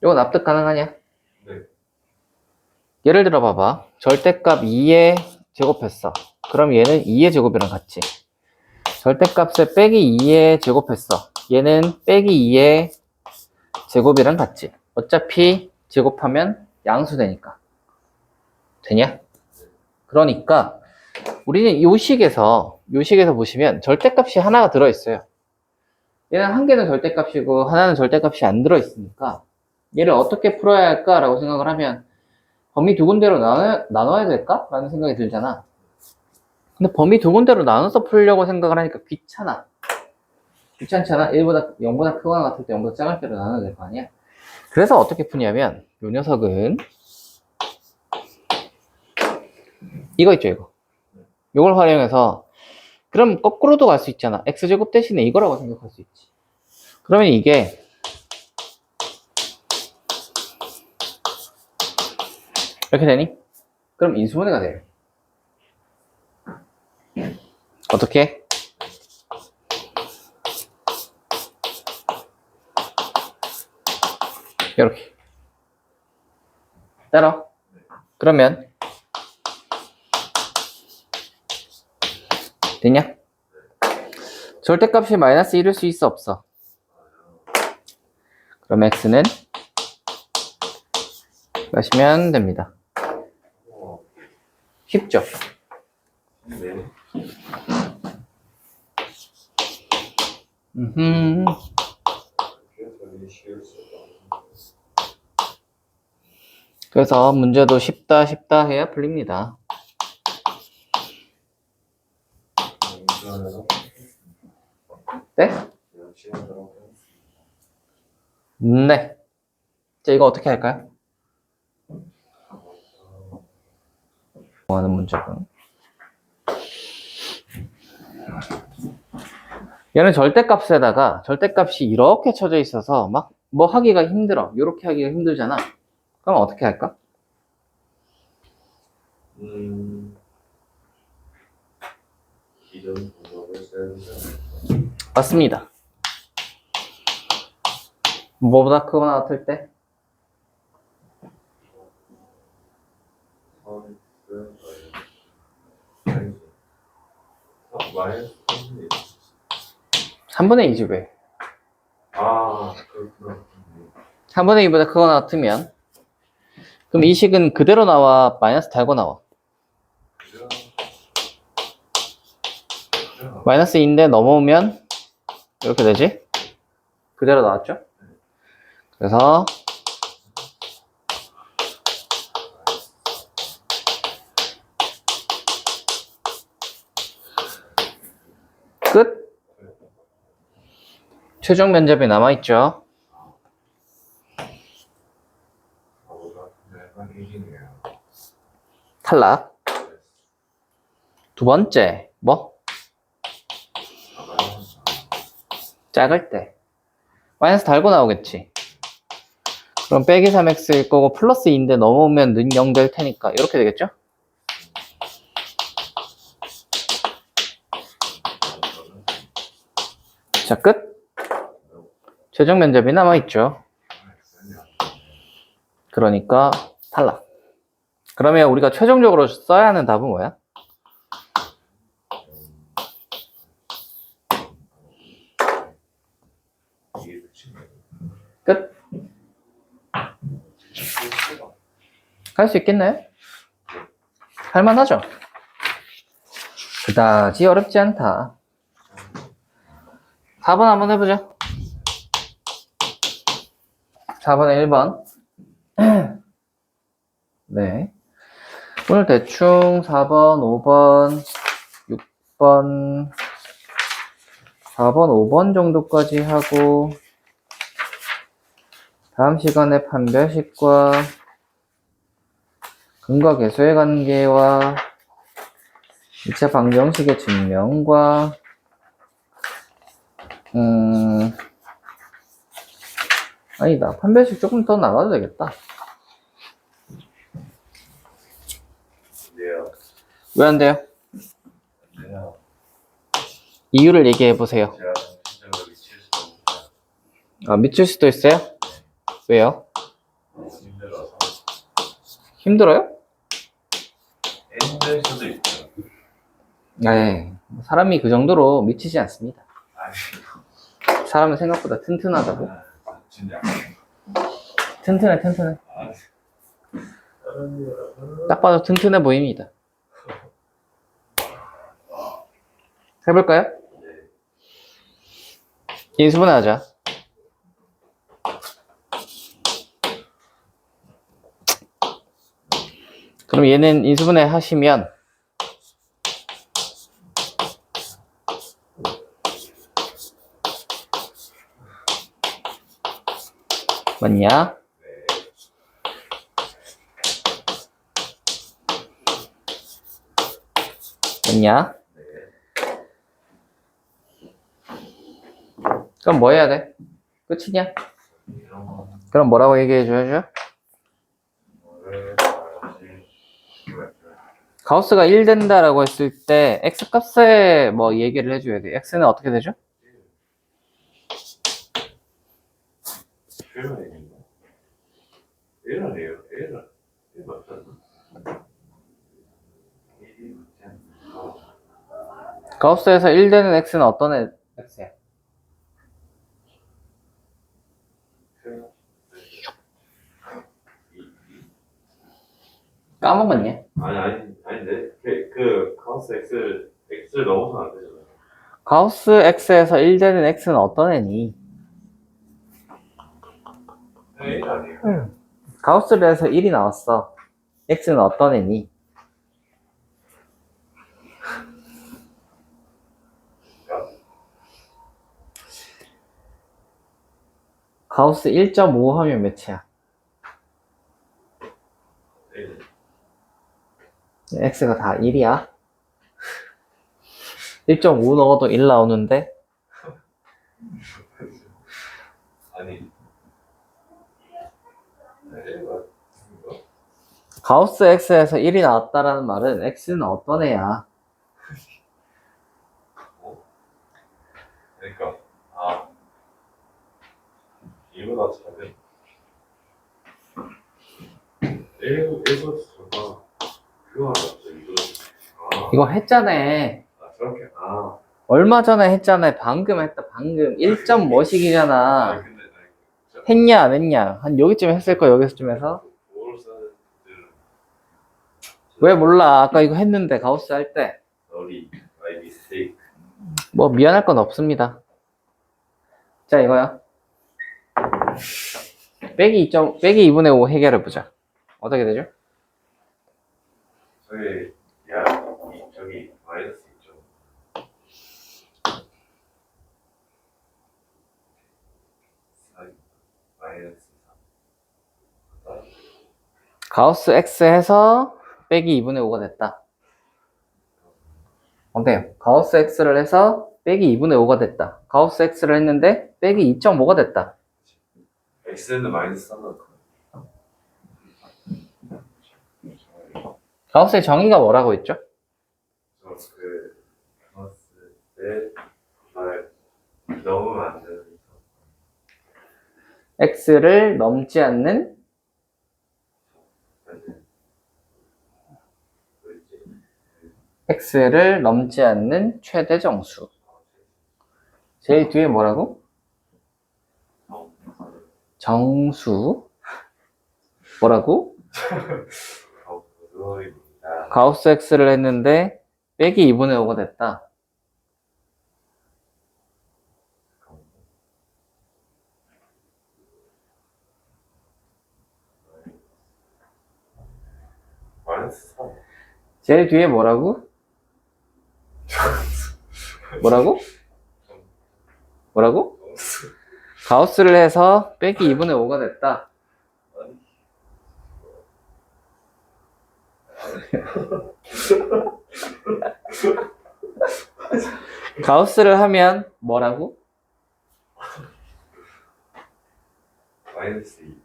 이거 납득 가능하냐? 네. 예를 들어 봐봐. 절대값 2에 제곱했어. 그럼 얘는 2의 제곱이랑 같지. 절대값을 빼기 2에 제곱했어. 얘는 빼기 2의 제곱이랑 같지. 어차피 제곱하면 양수되니까. 되냐? 그러니까 우리는 요식에서 보시면 절대값이 하나가 들어있어요. 얘는 한 개는 절대값이고 하나는 절대값이 안 들어있으니까 얘를 어떻게 풀어야 할까라고 생각을 하면 범위 두 군데로 나눠야 될까? 라는 생각이 들잖아. 근데 범위 두 군데로 나눠서 풀려고 생각을 하니까 귀찮아. 귀찮잖아? 1보다 0보다 크거나 같을 때 0보다 작을 때로 나눠야 될 거 아니야? 그래서 어떻게 푸냐면 이 녀석은 이거 있죠, 이거. 이걸 활용해서 그럼 거꾸로도 갈 수 있잖아. x제곱 대신에 이거라고 생각할 수 있지. 그러면 이게 이렇게 되니? 그럼 인수분해가 돼요. 어떻게? 이렇게 따라. 그러면 됐냐? 절대값이 마이너스 1일 수 있어, 없어? 그럼 x는 하시면 됩니다. 쉽죠? 네. 그래서 쉬울 수 없다. 그래서 문제도 쉽다 쉽다 해야 풀립니다. 시간에서 네? 시간으로 네. 자, 이거 어떻게 할까요? 하는 문제군. 얘는 절대값에다가 절대값이 이렇게 쳐져 있어서 막 뭐 하기가 힘들어. 이렇게 하기가 힘들잖아. 그럼 어떻게 할까? 기존 방법을 쓰는데 맞습니다. 뭐보다 크거나 같을 때? 마이너스 3분의 2지 왜? 그렇구나. 3분의 2보다 크거나 같으면 그럼 이 식은 그대로 나와 마이너스 달고 나와. 마이너스 2인데 넘어오면 이렇게 되지? 그대로 나왔죠? 그래서 끝! 최종 면접이 남아있죠? 탈락. 두 번째, 뭐? 작을 때 마이너스 달고 나오겠지. 그럼 빼기 3x일 거고 플러스 2인데 넘어오면 는 0 될 테니까 이렇게 되겠죠? 자, 끝. 최종 면접이 남아있죠. 그러니까 탈락. 그러면 우리가 최종적으로 써야 하는 답은 뭐야? 끝. 할 수 있겠나요? 할만하죠? 그다지 어렵지 않다. 4번 한번 해보자. 4번에 1번. 네. 오늘 대충 4번, 5번, 6번, 4번, 5번 정도까지 하고 다음 시간에 판별식과 근과 계수의 관계와 2차 방정식의 증명과 아니다. 판별식 조금 더 나가도 되겠다. 네요. 왜 안 돼요? 네요. 이유를 얘기해 보세요. 제가 정신적으로 미칠 수도 없어요. 아, 미칠 수도 있어요? 왜요? 힘들어서. 힘들어요? 힘들 수도 있죠. 네. 사람이 그 정도로 미치지 않습니다. 아니, 사람은 생각보다 튼튼하다고. 진짜. 튼튼해. 딱 봐도 튼튼해 보입니다. 해볼까요? 인수분해 하자. 그럼 얘는 인수분해 하시면 맞냐? 맞냐? 그럼 뭐 해야 돼? 끝이냐? 그럼 뭐라고 얘기해 줘야죠? 가우스가 1 된다라고 했을 때 x 값에 뭐 얘기를 해줘야 돼. x는 어떻게 되죠? 1이에요. 1 맞잖아. 가우스에서 1 되는 x는 어떤 x야? 까먹었냐? 아닌데 그 카우스 X를 넘어서는 안 되잖아요. 가우스 x에서 1 되는 x는 어떤 애니? 네, 아니에요. 가우스를 해서 1이 나왔어. x는 어떤 애니? 가우스 1.5 하면 몇이야? 네. x가 다 1이야? 1.5 넣어도 1 나오는데? 아니. 네, 맞 가우스 x에서 1이 나왔다라는 말은 x는 어떤 애야? 그러니까, 아. 이거보다 작은. 1에서 저가 그거 알았죠, 이거. 아, 이거 했잖아. 저렇게, 아. 얼마 전에 했잖아. 방금 했다, 방금. 1점 뭐씩이잖아. 근데, 진짜. 했냐, 안 했냐? 한 여기쯤 했을 거야, 여기서쯤 해서. 뭘 써야 왜 몰라? 아까 이거 했는데, 가우스 할 때. Sorry, my mistake. 뭐, 미안할 건 없습니다. 자, 이거야. 빼기 2분의 5 해결해보자. 어떻게 되죠? 저기, 마이너스 있죠. 마이너스 3. 가우스 x 해서 빼기 2분의 5가 됐다. 어때요? 가우스 x를 해서 빼기 2분의 5가 됐다. 가우스 x를 했는데 빼기 2.5가 됐다. x는 마이너스 3 넣을 거예요. 가우스의 정의가 뭐라고 했죠? 봤을 때, 넘으면 안 되는. x를 넘지 않는 x를 넘지 않는 최대 정수. 제일 뒤에 뭐라고? 정수. 뭐라고? 가우스 x를 했는데 빼기 2분의 5가 됐다. 마이너스 3. 제일 뒤에 뭐라고? 뭐라고? 뭐라고? 가우스를 해서 빼기 2분의 5가 됐다. 가우스를 하면 뭐라고? 마이너스 2.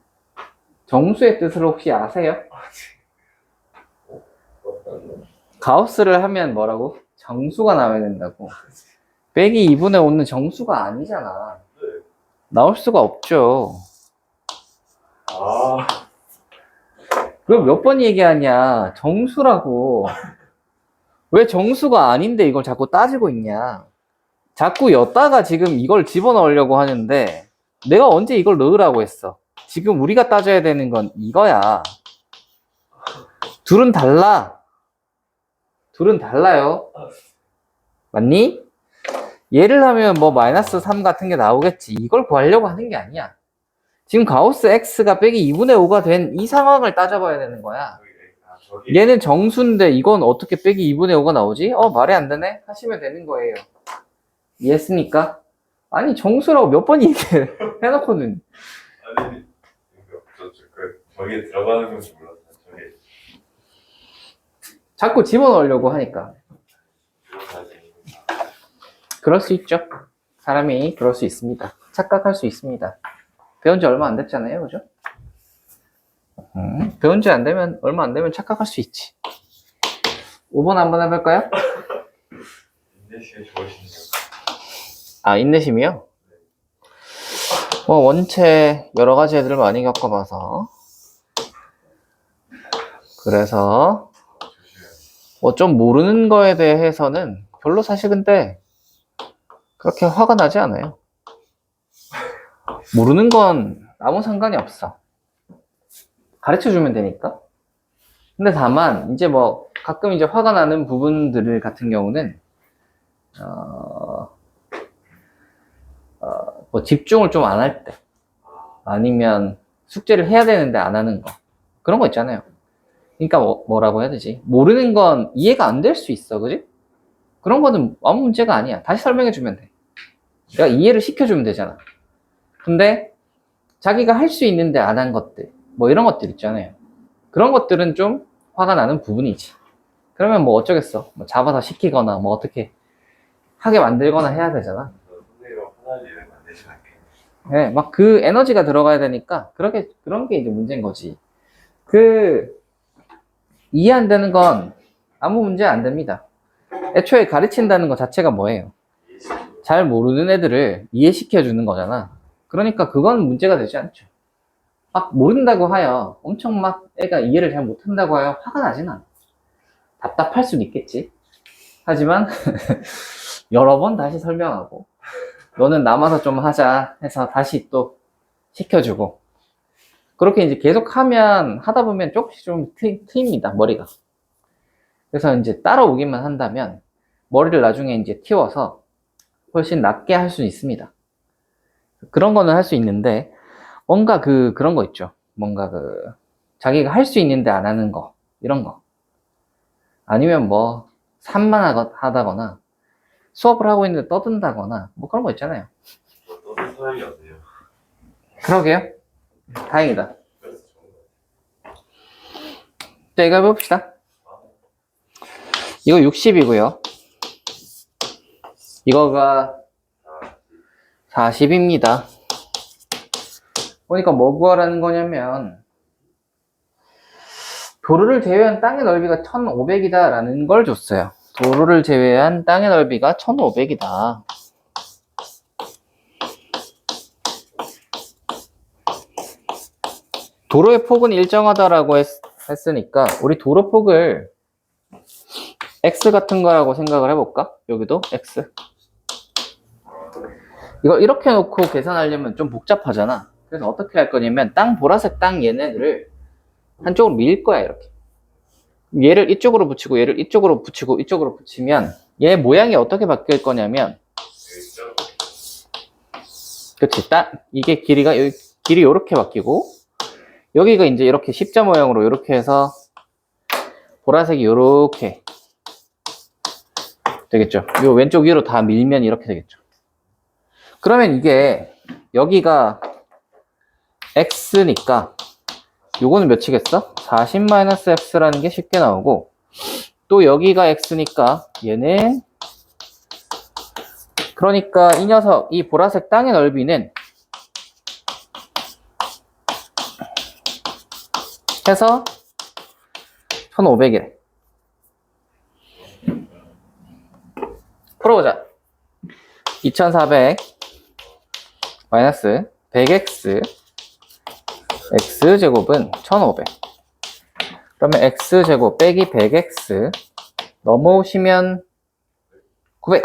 정수의 뜻을 혹시 아세요? 가우스를 하면 뭐라고? 정수가 나와야 된다고. 빼기 2분의 5는 정수가 아니잖아. 나올 수가 없죠. 아, 그럼 몇 번 얘기하냐? 정수라고. 왜 정수가 아닌데 이걸 자꾸 따지고 있냐? 자꾸 였다가 지금 이걸 집어넣으려고 하는데 내가 언제 이걸 넣으라고 했어? 지금 우리가 따져야 되는 건 이거야. 둘은 달라. 둘은 달라요. 맞니? 얘를 하면 뭐 마이너스 3 같은 게 나오겠지. 이걸 구하려고 하는 게 아니야. 지금 가우스 x가 빼기 2분의 5가 된 이 상황을 따져봐야 되는 거야. 얘는 정수인데 이건 어떻게 빼기 2분의 5가 나오지? 말이 안 되네? 하시면 되는 거예요. 이해했습니까? 아니 정수라고 몇 번 얘기해놓고는 아니, 저기에 들어가는 건지 몰랐어요. 저기 자꾸 집어넣으려고 하니까. 들어가지. 그럴 수 있죠. 사람이 그럴 수 있습니다. 착각할 수 있습니다. 배운 지 얼마 안 됐잖아요, 그죠? 배운 지 얼마 안 되면 착각할 수 있지. 5번 한번 해볼까요? 인내심이 좋으시네요. 아, 인내심이요? 원체 여러 가지 애들을 많이 겪어봐서 그래서 좀 모르는 거에 대해서는 별로 사실 근데 그렇게 화가 나지 않아요. 모르는 건 아무 상관이 없어. 가르쳐주면 되니까. 근데 다만 이제 가끔 이제 화가 나는 부분들 같은 경우는 뭐 집중을 좀 안 할 때, 아니면 숙제를 해야 되는데 안 하는 거. 그런 거 있잖아요. 그러니까 뭐라고 해야 되지? 모르는 건 이해가 안 될 수 있어, 그지? 그런 거는 아무 문제가 아니야. 다시 설명해 주면 돼. 내가 이해를 시켜주면 되잖아. 근데 자기가 할 수 있는데 안 한 것들, 뭐 이런 것들 있잖아요. 그런 것들은 좀 화가 나는 부분이지. 그러면 뭐 어쩌겠어. 뭐 잡아서 시키거나 뭐 어떻게 하게 만들거나 해야 되잖아. 선생님이랑 편한 일을 만드시면 안 네, 막 그 에너지가 들어가야 되니까 그런 게 이제 문제인 거지. 이해 안 되는 건 아무 문제 안 됩니다. 애초에 가르친다는 것 자체가 뭐예요? 잘 모르는 애들을 이해시켜 주는 거잖아. 그러니까 그건 문제가 되지 않죠. 막 모른다고 하여 엄청 막 애가 이해를 잘 못한다고 하여 화가 나진 않아. 답답할 수도 있겠지. 하지만 여러 번 다시 설명하고 너는 남아서 좀 하자 해서 다시 또 시켜주고 그렇게 이제 계속 하다 보면 조금씩 좀 트입니다, 머리가. 그래서 이제 따라오기만 한다면 머리를 나중에 이제 틔워서 훨씬 낫게 할 수 있습니다. 그런 거는 할 수 있는데 뭔가 그런 거 있죠. 뭔가 자기가 할 수 있는데 안 하는 거, 이런 거. 아니면 뭐 하다거나 수업을 하고 있는데 떠든다거나 뭐 그런 거 있잖아요. 뭐 떠든 사람이 없네요. 그러게요. 다행이다. 그래서 좋은 거 자, 이거 해봅시다. 이거 60이고요. 이거가 40입니다. 보니까 뭐 구하라는 거냐면 도로를 제외한 땅의 넓이가 1500이다 라는 걸 줬어요. 도로를 제외한 땅의 넓이가 1500이다. 도로의 폭은 일정하다라고 했으니까 우리 도로 폭을 x 같은 거라고 생각을 해볼까? 여기도 x. 이걸 이렇게 놓고 계산하려면 좀 복잡하잖아. 그래서 어떻게 할 거냐면 보라색 땅 얘네들을 한쪽으로 밀 거야, 이렇게. 얘를 이쪽으로 붙이고 얘를 이쪽으로 붙이고 이쪽으로 붙이면 얘 모양이 어떻게 바뀔 거냐면 있죠? 그치, 이게 길이 요렇게 바뀌고 여기가 이제 이렇게 십자 모양으로 이렇게 해서 보라색이 요렇게 되겠죠. 요 왼쪽 위로 다 밀면 이렇게 되겠죠. 그러면 이게 여기가 x니까 요거는 몇이겠어? 40-x라는 게 쉽게 나오고 또 여기가 x니까 얘는 그러니까 이 녀석, 이 보라색 땅의 넓이는 해서 1500이래. 풀어보자. 2400 마이너스 100x x제곱은 1500. 그러면 x제곱 빼기 100x 넘어오시면 900.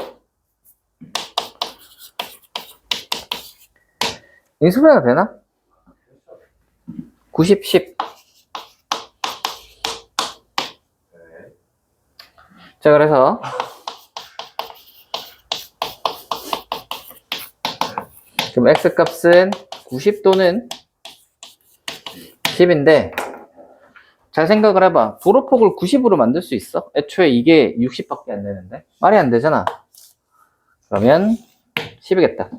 인수분해가 되나? 90, 10. 네. 자, 그래서 그럼 x 값은 90 또는 10인데 잘 생각을 해봐. 도로폭을 90으로 만들 수 있어? 애초에 이게 60밖에 안 되는데 말이 안 되잖아. 그러면 10이겠다.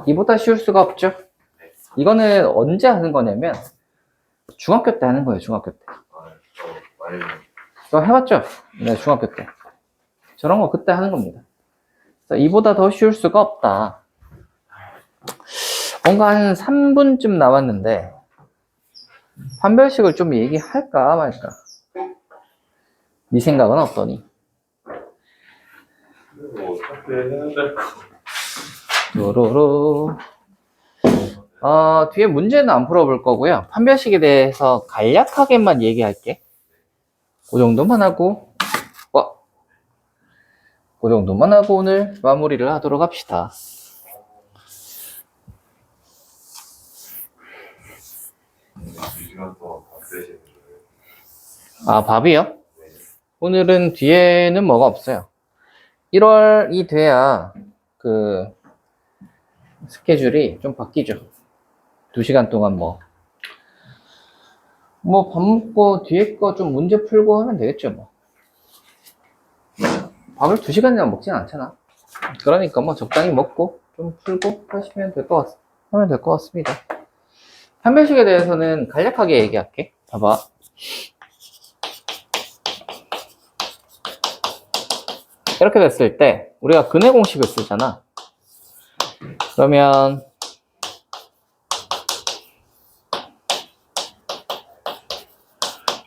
이보다 쉬울 수가 없죠. 이거는 언제 하는 거냐면 중학교 때 하는 거예요. 중학교 때. 많이 저 해봤죠? 네, 중학교 때. 저런 거 그때 하는 겁니다. 그래서 이보다 더 쉬울 수가 없다. 뭔가 한 3분쯤 남았는데 판별식을 좀 얘기할까 말까? 네 생각은 어떠니? 뭐 학교에 해야 될 거. 요로로. 뒤에 문제는 안 풀어볼 거고요. 판별식에 대해서 간략하게만 얘기할게. 그 정도만 하고, 그 정도만 하고 오늘 마무리를 하도록 합시다. 이 시간 동안 밥 드시는 거예요? 아, 밥이요? 오늘은 뒤에는 뭐가 없어요. 1월이 돼야 그 스케줄이 좀 바뀌죠. 2시간 동안 밥 먹고 뒤에 거 좀 문제 풀고 하면 되겠죠, 뭐. 밥을 2시간이나 먹진 않잖아. 그러니까 적당히 먹고 좀 풀고 하시면 하면 될 것 같습니다. 판별식에 대해서는 간략하게 얘기할게. 봐봐. 이렇게 됐을 때 우리가 근해 공식을 쓰잖아. 그러면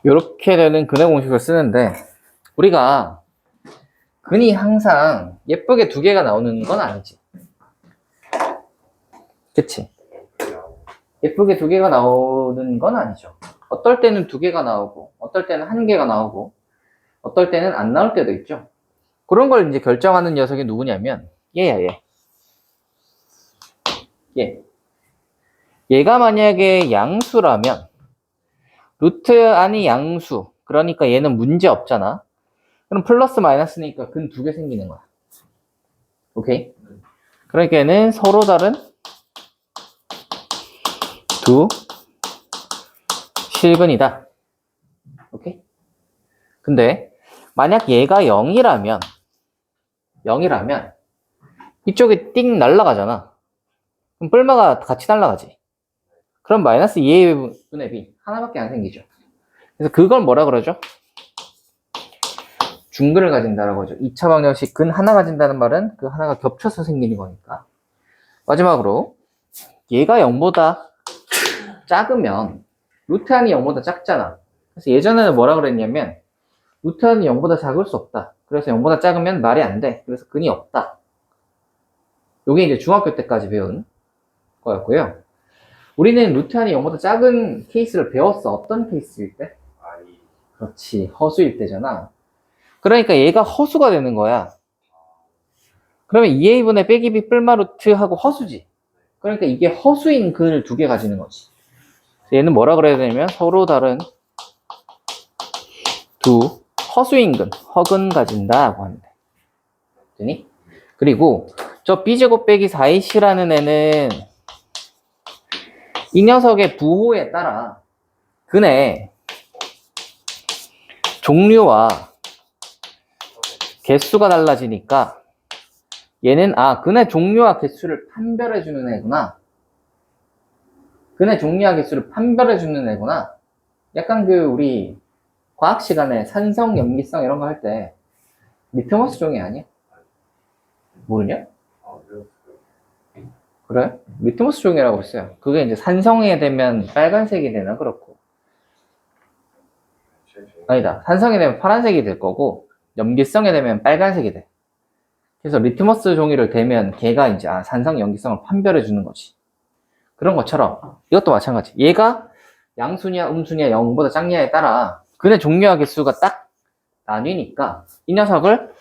이렇게 되는 근해 공식을 쓰는데 우리가 근이 항상 예쁘게 2개가 나오는 건 아니지. 그치? 예쁘게 2개가 나오는 건 아니죠. 어떨 때는 2개가 나오고 어떨 때는 1개가 나오고 어떨 때는 안 나올 때도 있죠. 그런 걸 이제 결정하는 녀석이 누구냐면 얘야, 얘. 얘가 만약에 양수라면 루트 안이 양수, 그러니까 얘는 문제 없잖아. 그럼 플러스 마이너스니까 근 2개 생기는 거야. 오케이? 그러니까 얘는 서로 다른 두 실근이다. 오케이? 근데 만약 얘가 0이라면 이쪽이 띵 날아가잖아. 그럼 뿔마가 같이 날아가지. 그럼 마이너스 2a분의 b 하나밖에 안 생기죠. 그래서 그걸 뭐라 그러죠? 중근을 가진다라고 하죠. 2차 방정식 근 하나 가진다는 말은 그 하나가 겹쳐서 생기는 거니까. 마지막으로 얘가 0보다 작으면 루트 안이 0보다 작잖아. 그래서 예전에는 뭐라 그랬냐면 루트 안이 0보다 작을 수 없다. 그래서 0보다 작으면 말이 안 돼. 그래서 근이 없다. 요게 이제 중학교 때까지 배운 거였고요. 우리는 루트 안이 0보다 작은 케이스를 배웠어. 어떤 케이스일 때? 그렇지. 허수일 때잖아. 그러니까 얘가 허수가 되는 거야. 그러면 2a분의 빼기 b 뿔마 루트하고 허수지. 그러니까 이게 허수인 근을 2개 가지는 거지. 얘는 뭐라 그래야 되냐면 서로 다른 두 허수인 근, 허근 가진다고 하는데. 되니? 그리고 저 b제곱 빼기 4ac라는 애는 이 녀석의 부호에 따라 근의 종류와 개수가 달라지니까 얘는 근의 종류와 개수를 판별해주는 애구나. 근의 종류와 개수를 판별해주는 애구나. 약간 우리 과학 시간에 산성, 염기성 이런 거 할 때 리트머스 종이 아니야? 모르냐? 그래? 리트머스 종이라고 했어요. 그게 이제 산성에 되면 빨간색이 되나 그렇고. 아니다. 산성에 되면 파란색이 될 거고 염기성에 되면 빨간색이 돼. 그래서 리트머스 종이를 대면 걔가 이제 산성, 염기성을 판별해 주는 거지. 그런 것처럼 이것도 마찬가지. 얘가 양수냐 음수냐 0보다 작냐에 따라 근의 종류와 개수가 딱 나뉘니까 이 녀석을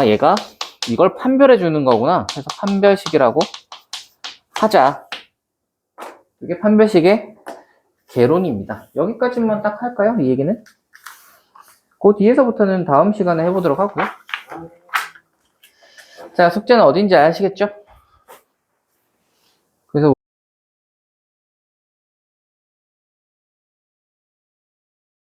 얘가 이걸 판별해 주는 거구나. 그래서 판별식이라고 하자. 이게 판별식의 개론입니다. 여기까지만 딱 할까요? 이 얘기는? 그 뒤에서부터는 다음 시간에 해보도록 하고요. 자, 숙제는 어딘지 아시겠죠?